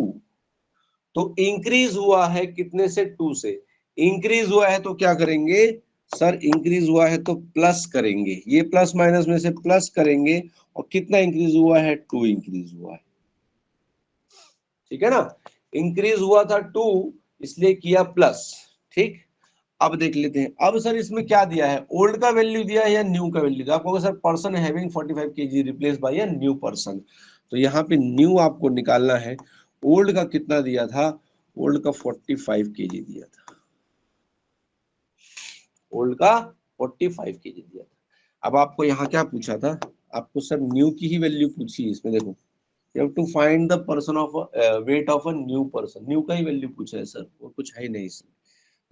A: तो इंक्रीज हुआ है कितने से, 2 से। इंक्रीज हुआ है तो क्या करेंगे सर, इंक्रीज हुआ है तो प्लस करेंगे, ये प्लस माइनस में से प्लस करेंगे, और कितना इंक्रीज हुआ है, 2 इंक्रीज हुआ है। ठीक है ना, इंक्रीज हुआ था 2, इसलिए किया प्लस। ठीक, अब देख लेते हैं, अब सर इसमें क्या दिया है, ओल्ड का वैल्यू दिया है या न्यू का वैल्यू दिया। आपको sir person having 45 KG replace by a new person, तो यहाँ पे न्यू आपको निकालना है। ओल्ड का कितना दिया था, ओल्ड का 45 केजी दिया था, ओल्ड का 45 केजी दिया था। अब आपको यहाँ क्या पूछा था, आपको सर न्यू की ही वैल्यू पूछी है इसमें। देखो, you have to find the person of weight of a new person, new का ही वैल्यू पूछा है सर, और कुछ है ही नहीं इसमें।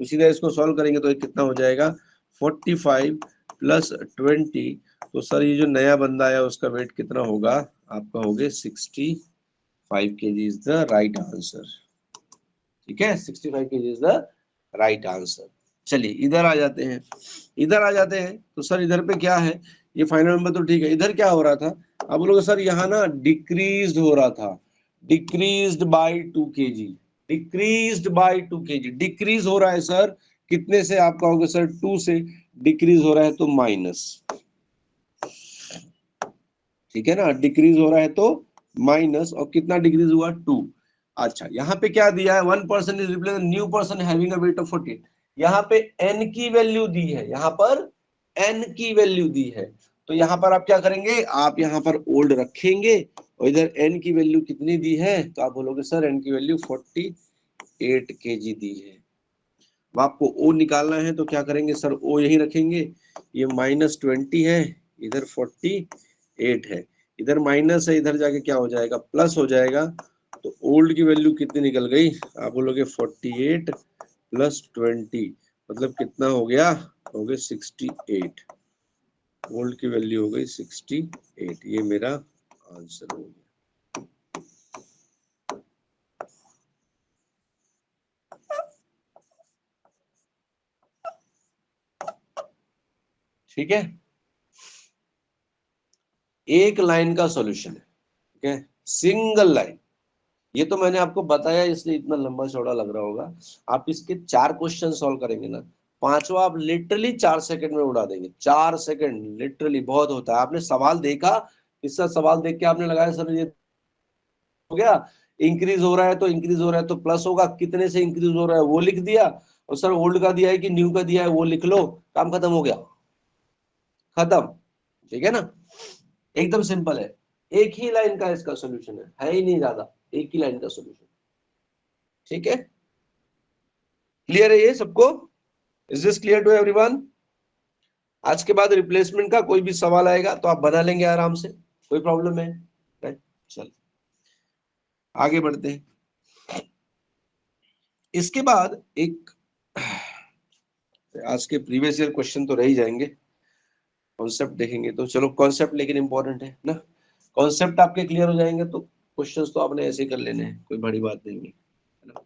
A: तो सीधा इसको सॉल्व करेंगे तो ये कितना हो जाएगा, 45 प्लस 20। तो सर ये जो नया बंदा आया उसका वेट कितना होगा आपका, हो गया 65 KG is the right answer. ठीक है, 65 KG is the right answer. चलिए इधर आ जाते हैं, इधर आ जाते हैं तो सर इधर पे क्या है, ये फाइनल नंबर तो ठीक है, इधर क्या हो रहा था, अब लोग सर यहाँ ना डिक्रीज हो रहा था, decreased bye 2 KG, decreased bye 2 KG, decrease हो रहा है सर कितने से, आपका होगा सर 2 से, डिक्रीज हो रहा है तो माइनस। ठीक है ना, डिक्रीज हो रहा है तो माइनस, और कितना डिक्रीज हुआ, 2। अच्छा, यहाँ पे क्या दिया है, 1 person is replace new person having a weight of 40। यहाँ पे n की वैल्यू दी है, यहाँ पर n की वैल्यू दी है, तो यहाँ पर आप क्या करेंगे, आप यहाँ पर ओल्ड रखेंगे, और इधर n की वैल्यू कितनी दी है, तो आप बोलोगे सर n की वैल्यू 48 केजी दी है। अब आपको o निकालना है तो क्या करेंगे सर, o यही रखेंगे, ये -20 है, इधर 48 है, इधर माइनस है, इधर जाके क्या हो जाएगा, प्लस हो जाएगा। तो ओल्ड की वैल्यू कितनी निकल गई, आप बोलोगे 48 प्लस 20, मतलब कितना हो गया, हो गया 68। ओल्ड की वैल्यू हो गई 68, ये मेरा आंसर हो गया। ठीक है, एक लाइन का सॉल्यूशन है। ठीक है, सिंगल लाइन, ये तो मैंने आपको बताया इसलिए इतना लंबा चौड़ा लग रहा होगा। आप इसके 4 क्वेश्चन सॉल्व करेंगे ना, पांचवा आप लिटरली 4 सेकंड में उड़ा देंगे। 4 सेकंड लिटरली बहुत होता है। आपने सवाल देखा, इसका सवाल देख के आपने लगाया सर ये हो गया, इंक्रीज हो रहा है तो इंक्रीज हो रहा है तो प्लस होगा, कितने से इंक्रीज हो रहा है वो लिख दिया, और सर ओल्ड का दिया है कि न्यू का दिया है वो लिख लो, काम खत्म हो गया, खत्म। ठीक है ना, एकदम सिंपल है, एक ही लाइन का इसका सोल्यूशन है ही नहीं ज्यादा, एक ही लाइन का सोल्यूशन। ठीक है, क्लियर है ये सबको, is this clear to everyone. आज के बाद रिप्लेसमेंट का कोई भी सवाल आएगा तो आप बना लेंगे आराम से, कोई प्रॉब्लम है, चल आगे बढ़ते हैं। इसके बाद एक, आज के प्रीवियस ईयर क्वेश्चन तो रह ही जाएंगे, कॉन्सेप्ट देखेंगे तो चलो, कॉन्सेप्ट लेकिन इंपॉर्टेंट है ना, कॉन्सेप्ट आपके क्लियर हो जाएंगे तो क्वेश्चंस तो आपने ऐसे ही कर लेने हैं, कोई बड़ी बात नहीं है ना।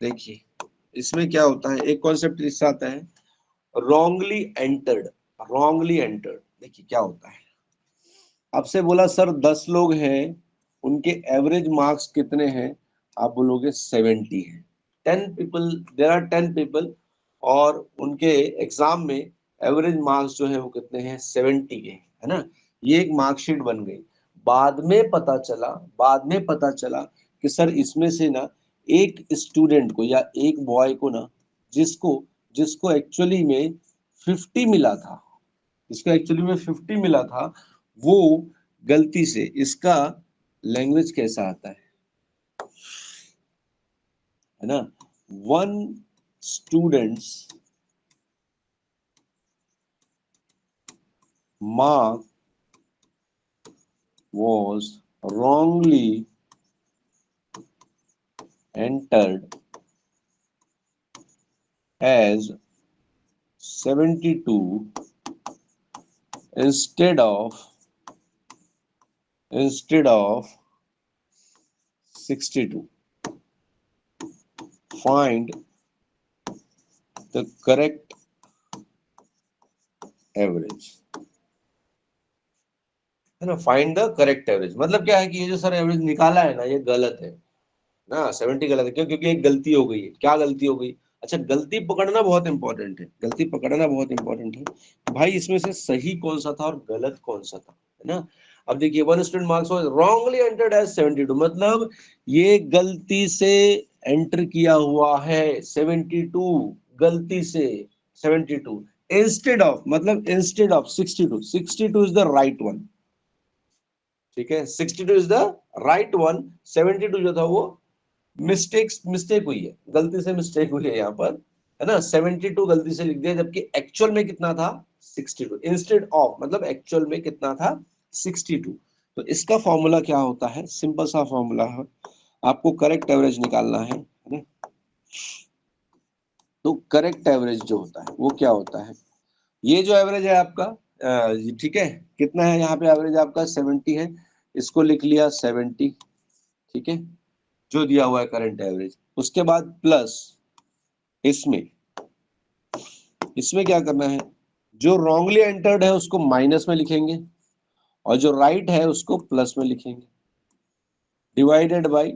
A: देखिए इसमें क्या होता है, एक कॉन्सेप्ट इससे आता है, रॉन्गली एंटर्ड, रॉन्गली एंटर्ड। देखिए क्या होता है, आपसे बोला सर 10 लोग हैं, उनके एवरेज मार्क्स कितने हैं, आप बोलोगे 70 है। 10 पीपल, देयर आर 10 पीपल और उनके एग्जाम में एवरेज मार्क्स जो है वो कितने हैं, 70 के, है ना। ये एक मार्कशीट बन गई। बाद में पता चला कि सर इसमें से ना एक स्टूडेंट को या एक बॉय को ना, जिसको जिसको एक्चुअली में 50 मिला था, जिसको एक्चुअली में 50 मिला था, वो गलती से, इसका लैंग्वेज कैसा आता है ना, one students mark was wrongly entered as 72 instead of 62. Find the correct average, है ना। फाइंड द करेक्ट एवरेज मतलब क्या है कि ये जो सर एवरेज निकाला है ना, ये गलत है ना, 70 गलत है। क्यों? क्योंकि एक गलती हो गई है। क्या गलती हो गई? अच्छा, गलती पकड़ना बहुत इंपॉर्टेंट है, गलती पकड़ना बहुत इंपॉर्टेंट है भाई। इसमें से सही कौन सा था और गलत कौन सा था, है ना। अब देखिए, one student marks was wrongly entered as 72, मतलब ये गलती से एंटर किया हुआ है 72, गलती से 72, इंस्टेड ऑफ, मतलब instead of 62, 62 is the right one, ठीक है, 62 इज द राइट वन, 72 जो था वो मिस्टेक हुई है, गलती से मिस्टेक हुई है यहाँ पर, है ना। 72 गलती से लिख दिया, जबकि एक्चुअल में कितना था, 62, इंस्टेड ऑफ, मतलब एक्चुअल में कितना था, 62। तो इसका फॉर्मूला क्या होता है, सिंपल सा फॉर्मूला है, आपको करेक्ट एवरेज निकालना है ना। तो करेक्ट एवरेज जो होता है वो क्या होता है, ये जो एवरेज है आपका, ठीक है, कितना है यहाँ पे एवरेज आपका 70 है, इसको लिख लिया 70, ठीक है, जो दिया हुआ है करंट एवरेज। उसके बाद प्लस इसमें इसमें क्या करना है, जो रॉन्गली एंटर्ड है उसको माइनस में लिखेंगे और जो राइट है उसको प्लस में लिखेंगे, डिवाइडेड बाय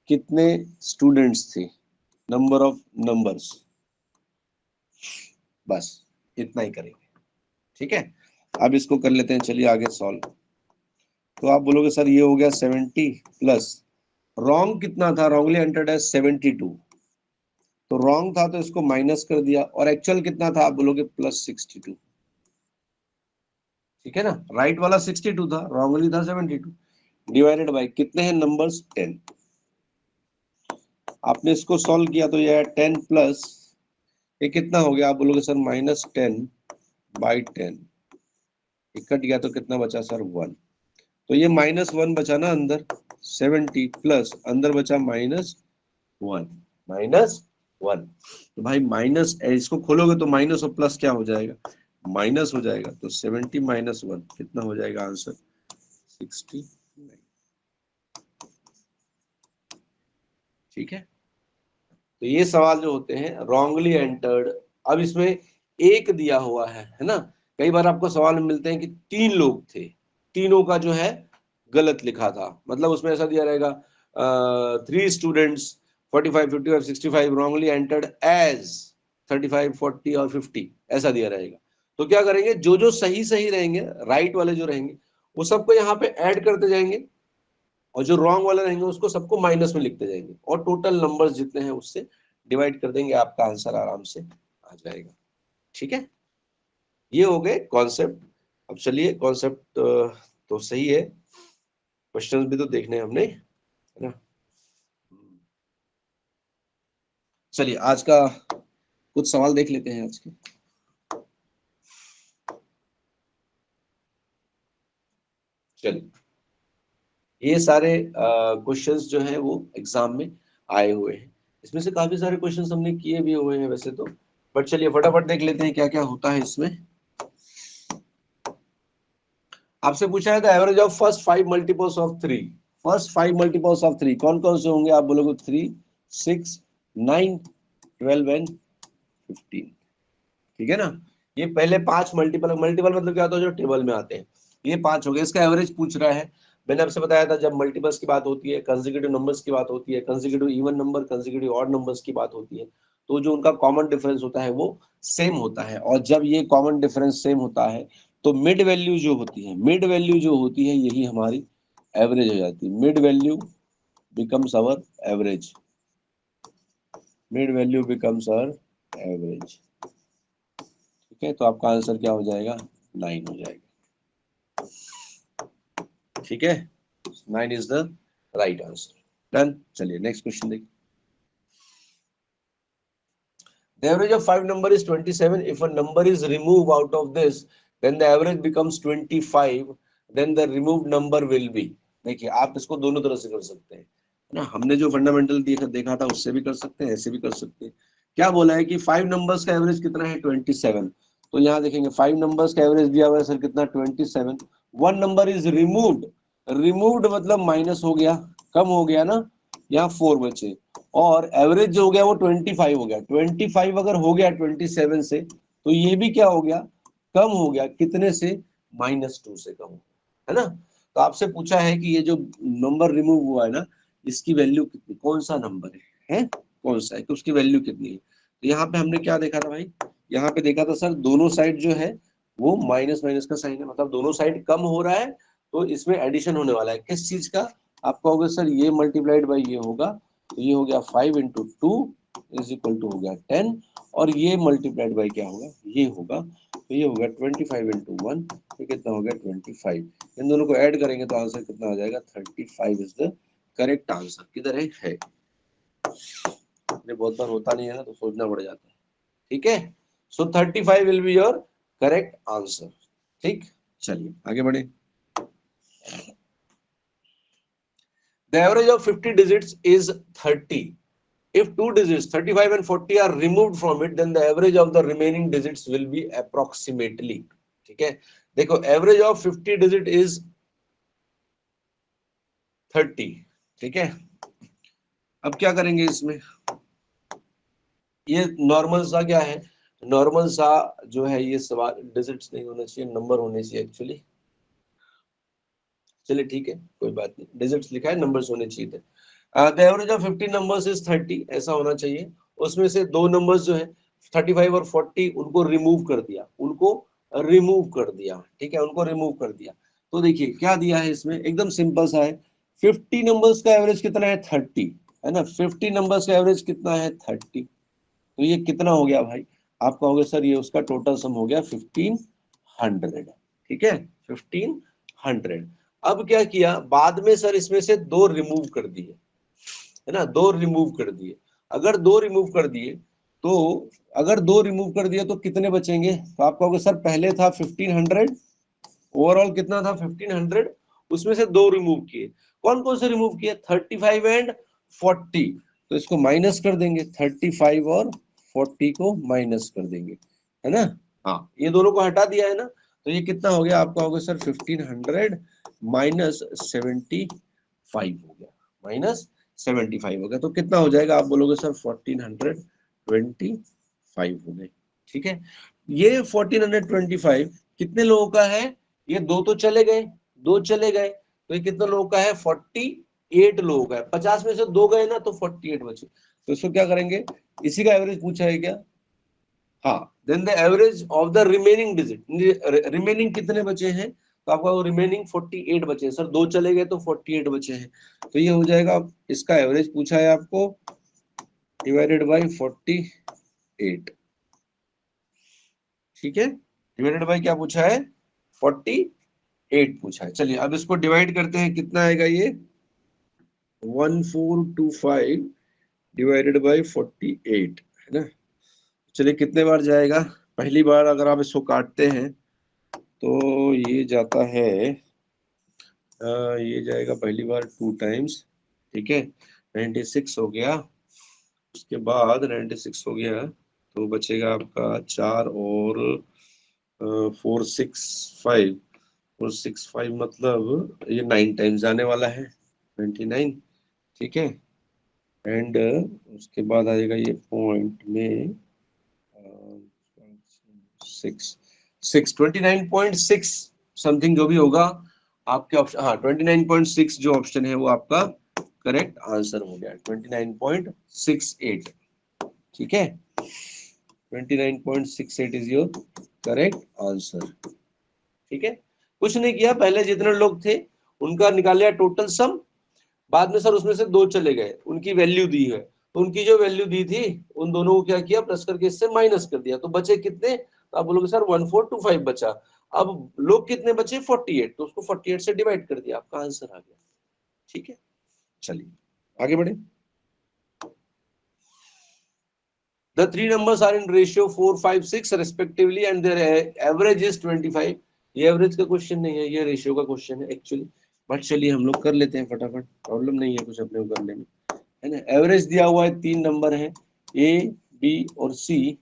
A: कितने स्टूडेंट्स थे, नंबर ऑफ नंबर्स, बस इतना ही करेंगे, ठीक है। अब इसको कर लेते हैं, चलिए आगे सॉल्व। तो आप बोलोगे सर ये हो गया 70 प्लस रॉन्ग कितना था, रॉन्गली एंटर्ड है 72, तो रॉन्ग था तो इसको माइनस कर दिया, और एक्चुअल कितना था, आप बोलोगे प्लस 62, ठीक है ना। राइट वाला 62 था, रॉन्गली था 72, डिवाइडेड बाय कितने हैं नंबर्स, 10। आपने इसको सॉल्व किया तो ये 10 प्लस ये कितना हो गया, आप बोलोगे सर -10/10, कट गया तो कितना बचा सर 1, तो ये -1 बचा ना अंदर, 70 प्लस अंदर बचा -1, -1। तो भाई माइनस, इसको खोलोगे तो माइनस और प्लस क्या हो जाएगा, माइनस हो जाएगा, तो 70 - 1 कितना हो जाएगा आंसर, 69, ठीक है। तो ये सवाल जो होते हैं रॉन्गली एंटर्ड, अब इसमें एक दिया हुआ है ना। कई बार आपको सवाल में मिलते हैं कि 3 लोग थे, तीनों का जो है गलत लिखा था, मतलब उसमें ऐसा दिया रहेगा 3 स्टूडेंट्स 45 55 65 रॉन्गली एंटर्ड एज 35 40 और 50, ऐसा दिया रहेगा। तो क्या करेंगे, जो जो सही सही रहेंगे, राइट वाले जो रहेंगे, वो सबको यहाँ पे ऐड करते जाएंगे, और जो रॉन्ग वाले रहेंगे उसको सबको माइनस में लिखते जाएंगे, और टोटल नंबर्स जितने हैं उससे डिवाइड कर देंगे, आपका आंसर आराम से आ जाएगा, ठीक है। ये हो गए कॉन्सेप्ट। अब चलिए कॉन्सेप्ट तो सही है, क्वेश्चंस भी तो देखने हैं हमने, है ना। चलिए आज का कुछ सवाल देख लेते हैं आज के। चलिए, ये सारे क्वेश्चंस जो है वो एग्जाम में आए हुए हैं, इसमें से काफी सारे क्वेश्चंस हमने किए भी हुए हैं वैसे तो, बट चलिए फटाफट देख लेते हैं क्या क्या होता है इसमें। आपसे पूछा है था average of first 5 multiples of 3, first 5 multiples of 3 कौन कौन से होंगे, आप बोलोगे 3 6 9 12 एंड 15, ठीक है ना। ये पहले 5 मल्टीपल, मल्टीपल मतलब क्या होता है, जो टेबल में आते हैं, ये 5 हो गए, इसका एवरेज पूछ रहा है। मैंने आपसे बताया था जब मल्टीपल्स की बात होती है, कंसेक्यूटिव नंबर्स की बात होती है, consecutive even number, consecutive odd numbers की बात होती है, तो जो उनका कॉमन डिफरेंस होता है वो सेम होता है। और जब ये कॉमन डिफरेंस सेम होता है तो मिड वैल्यू जो होती है, मिड वैल्यू जो होती है यही हमारी एवरेज हो जाती है। Mid value becomes our average, mid value becomes our average. ठीक है, तो आपका आंसर क्या हो जाएगा, 9 हो जाएगा। ठीक है, 9 is the right answer. Done. चलिए नेक्स्ट क्वेश्चन देखिए। The average of 5 number is 27. If a number is removed out of this, then the average becomes 25. Then the removed number will be. देखिए आप इसको दोनों तरह से कर सकते हैं ना, हमने जो फंडामेंटल देखा था उससे भी कर सकते हैं, ऐसे भी कर सकते हैं। क्या बोला है कि 5 नंबर्स का एवरेज कितना है, 27। तो यहाँ देखेंगे 5 नंबर्स का एवरेज दिया हुआ है सर कितना, 27। One number is removed, removed मतलब माइनस हो गया, कम हो गया ना, यहाँ 4 बचे, और एवरेज जो हो गया वो 25 हो गया। 25 अगर हो गया 27 से, तो ये भी क्या हो गया, कम हो गया, कितने से, -2 से कम, है ना। तो आपसे पूछा है कि ये जो नंबर रिमूव हुआ है ना, इसकी वैल्यू कितनी, कौन सा नंबर है कौन सा है, तो उसकी वैल्यू कितनी है। तो यहाँ पे हमने क्या देखा था भाई, यहाँ पे देखा था सर दोनों साइड जो है वो माइनस माइनस का साइन है, मतलब दोनों साइड कम हो रहा है, तो इसमें एडिशन होने वाला है किस चीज का, आपका होगा सर ये मल्टीप्लाइड बाई ये होगा, तो ये हो गया 5 इंटू 2 इज इक्वल टू हो गया 10, और ये मल्टीप्लाइड बाई क्या होगा, ये होगा, तो ये होगा 25 इंटू 1, तो कितना हो गया 25। इन दोनों को ऐड करेंगे तो आंसर कितना आ जाएगा, 35 इज द करेक्ट आंसर। किधर है, ये बहुत बार होता नहीं है ना, तो सोचना पड़ जाता है। ठीक है, सो 35 will be your correct answer. ठीक, चलिए आगे बढ़े। The average of 50 digits is 30. If two digits 35 and 40 are removed from it, then the average of the remaining digits will be approximately. ठीक है, देखो average of 50 digit is 30। ठीक है, अब क्या करेंगे इसमें, ये नॉर्मल सा क्या है, नॉर्मल सा जो है ये सवाल डिजिट्स नहीं होना चाहिए, नंबर होने चाहिए एक्चुअली। चलिए ठीक है, कोई बात नहीं, डिजिट्स लिखा है, नंबर्स होने चाहिए थे। The average of 50 numbers is 30, ऐसा होना चाहिए। उसमें से दो नंबर्स जो है 35 और 40 उनको रिमूव कर दिया, उनको रिमूव कर दिया। ठीक है, उनको रिमूव कर दिया। तो देखिए क्या दिया है इसमें, एकदम सिंपल सा है। 50 नंबर्स का एवरेज कितना है, 30, है ना। 50 नंबर्स का एवरेज कितना है, 30। तो ये कितना हो गया भाई, आपका हो गया सर ये उसका टोटल सम हो गया 1500। ठीक है, 1500। अब क्या किया बाद में सर, इसमें से दो रिमूव कर दिए, है ना, दो रिमूव कर दिए। अगर दो रिमूव कर दिए तो, अगर दो रिमूव कर दिए तो कितने बचेंगे, तो आप कहोगे सर पहले था 1500, ओवरऑल कितना था 1500, उसमें से दो रिमूव किए। कौन कौन से रिमूव किए, 35 एंड 40। तो इसको माइनस कर देंगे, 35 और 40 को माइनस कर देंगे, है ना। हाँ, ये दोनों को हटा दिया है ना, तो ये कितना हो गया आपका, होगा सर 1500 माइनस 75 हो गया, -75 हो गया। तो कितना हो जाएगा, आप बोलोगे सर 1425 हो गए। ठीक है, ये 1425 कितने लोगों का है, ये दो तो चले गए, दो चले गए, तो ये कितने लोगों का है, 48 लोगों का है। 50 में से दो गए ना, तो 48 बचे। तो इसको क्या करेंगे, इसी का एवरेज पूछा है क्या, हाँ। Then the average of the remaining digit, remaining कितने बचे हैं, तो आपका वो रिमेनिंग 48 बचे हैं सर, दो चले गए तो 48 बचे हैं। तो ये हो जाएगा, इसका एवरेज पूछा है आपको, डिवाइडेड बाई 48। ठीक है, डिवाइडेड बाई क्या पूछा है, 48 पूछा है। चलिए अब इसको डिवाइड करते हैं, कितना आएगा ये, 1425 डिवाइडेड बाई 48, है ना। चलिए कितने बार जाएगा, पहली बार अगर आप इसको काटते हैं तो ये जाता है, ये जाएगा पहली बार 2 टाइम्स। ठीक है, 96 हो गया, उसके बाद 96 हो गया, तो बचेगा आपका 4 और 465, 465 मतलब ये 9 टाइम्स जाने वाला है, 29। ठीक है, एंड उसके बाद आएगा ये पॉइंट में 6 6 29.6 समथिंग जो भी होगा, आपके ऑप्शन, हाँ 29.6 जो ऑप्शन है वो आपका करेक्ट आंसर हो गया, 29.68। ठीक है, 29.68 इज योर करेक्ट आंसर। ठीक है, कुछ नहीं किया, पहले जितने लोग थे उनका निकाल लिया टोटल सम, बाद में सर उसमें से दो चले गए, उनकी वैल्यू दी है, तो उनकी जो वैल्यू दी थी उन दोनों को क्या किया, प्लस करके इससे माइनस कर दिया, तो बचे कितने, तो आप बोलोगे सर 1425 बचा। अब लोग कितने बचे, 48, तो उसको 48 से डिवाइड कर दिया, आपका आंसर आ गया। ठीक है, चलिए आगे बढ़े। The three numbers are in ratio 4, 5, 6 respectively and their average is 25। ये एवरेज का क्वेश्चन नहीं है, ये रेशियो का क्वेश्चन है एक्चुअली, बट चलिए हम लोग कर लेते हैं फटाफट, प्रॉब्लम नहीं है कुछ अपने को करने में, है ना। एवरेज दिया हुआ है, तीन नंबर है ए बी और सी,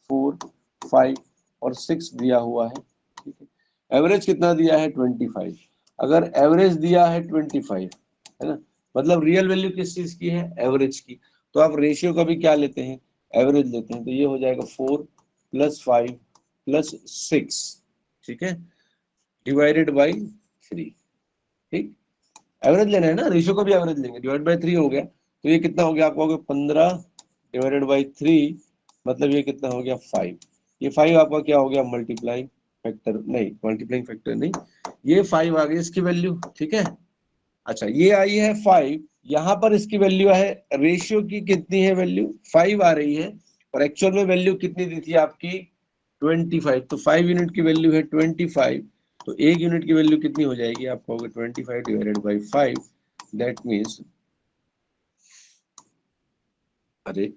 A: 4, 5 और 6 दिया हुआ है। ठीक है, एवरेज कितना दिया है, 25। अगर एवरेज दिया है 25, है ना, मतलब रियल वैल्यू किस चीज की है, एवरेज की, तो आप रेशियो का भी क्या लेते हैं, एवरेज लेते हैं, तो ये हो जाएगा 4 + 5 + 6, ठीक है, डिवाइडेड बाई 3। ठीक, एवरेज लेना है ना, रेशियो का भी एवरेज लेंगे, डिवाइड बाई 3 हो गया, तो ये कितना हो गया आपका, हो गया 15 डिवाइडेड बाई 3, मतलब ये कितना हो गया 5। ये 5 आपका क्या हो गया, मल्टीप्लाइंग फैक्टर, नहीं मल्टीप्लाइंग फैक्टर नहीं, ये 5 आ गई इसकी वैल्यू। ठीक है, अच्छा ये आई है 5, यहाँ पर इसकी वैल्यू है, रेशियो की कितनी है वैल्यू, 5 आ रही है, और एक्चुअल में वैल्यू कितनी दी थी आपकी, 25, तो 5 यूनिट की वैल्यू है 25, तो एक यूनिट की वैल्यू कितनी हो जाएगी, आप कहोगे 25 डिवाइडेड बाई 5, दैट मीन्स, अरे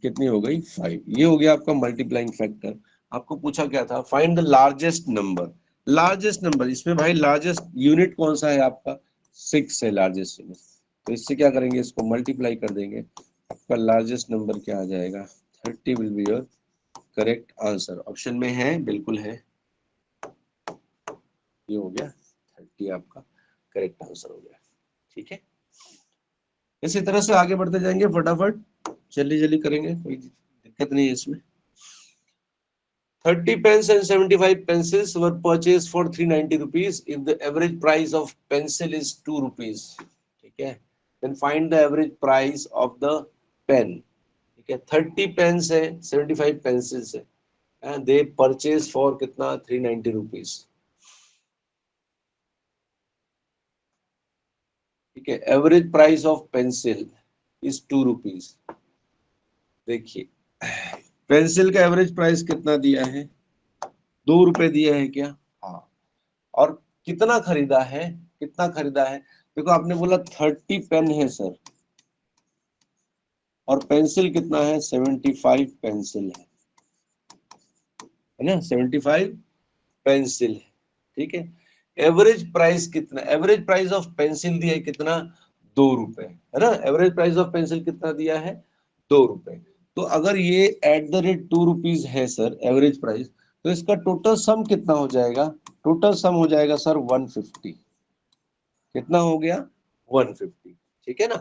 A: कितनी हो गई, 5, ये हो गया आपका मल्टीप्लाइंग फैक्टर। आपको पूछा क्या था, find the largest number, largest number, इसमें भाई लार्जेस्ट यूनिट कौन सा है आपका, 6 है लार्जेस्ट यूनिट, तो इससे क्या करेंगे, इसको मल्टीप्लाई कर देंगे, आपका लार्जेस्ट नंबर क्या आ जाएगा, 30 will be your correct answer. Option में है, बिल्कुल है, ये हो गया 30 आपका करेक्ट आंसर हो गया। ठीक है, इसी तरह से आगे बढ़ते जाएंगे, फटाफट जल्दी जल्दी करेंगे, कोई दिक्कत नहीं है इसमें। 30 pens and 75 pencils were purchased for 390 rupees if the average price of pencil is 2 rupees। ठीक है, then find the average price of the pen। ठीक है, 30 पेन्स है, 75 पेंसिल्स है, and they purchase for कितना, 390 rupees। ठीक है, average price of pencil is 2 rupees। देखिए, पेंसिल का एवरेज प्राइस कितना दिया है, 2 रुपए दिया है क्या, हाँ, और कितना खरीदा है, कितना खरीदा है, देखो आपने बोला 30 पेन है सर, और पेंसिल कितना है, 75 पेंसिल है ना, 75 पेंसिल है। ठीक है, एवरेज प्राइस कितना, एवरेज प्राइस ऑफ पेंसिल दिया है कितना, 2 रुपए, है ना, एवरेज प्राइस ऑफ पेंसिल कितना दिया है, 2 रुपए। तो अगर ये एट द रेट 2 रुपीज है सर एवरेज प्राइस, तो इसका टोटल सम कितना हो जाएगा, टोटल सम हो जाएगा सर 150। कितना हो गया, 150। ठीक है ना,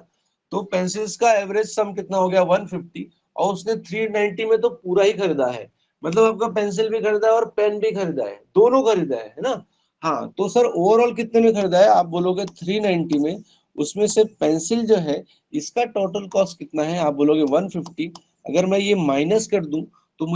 A: तो पेंसिल्स का एवरेज सम कितना हो गया, 150, और उसने 390 में तो पूरा ही खरीदा है, मतलब आपका पेंसिल भी खरीदा है और पेन भी खरीदा है, दोनों खरीदा है ना। हाँ, तो सर ओवरऑल कितने में खरीदा है, आप बोलोगे 390 में, उसमें से पेंसिल जो है इसका टोटल कॉस्ट कितना है, आप बोलोगे 150। अगर मैं ये माइनस कर दूं तो मुझे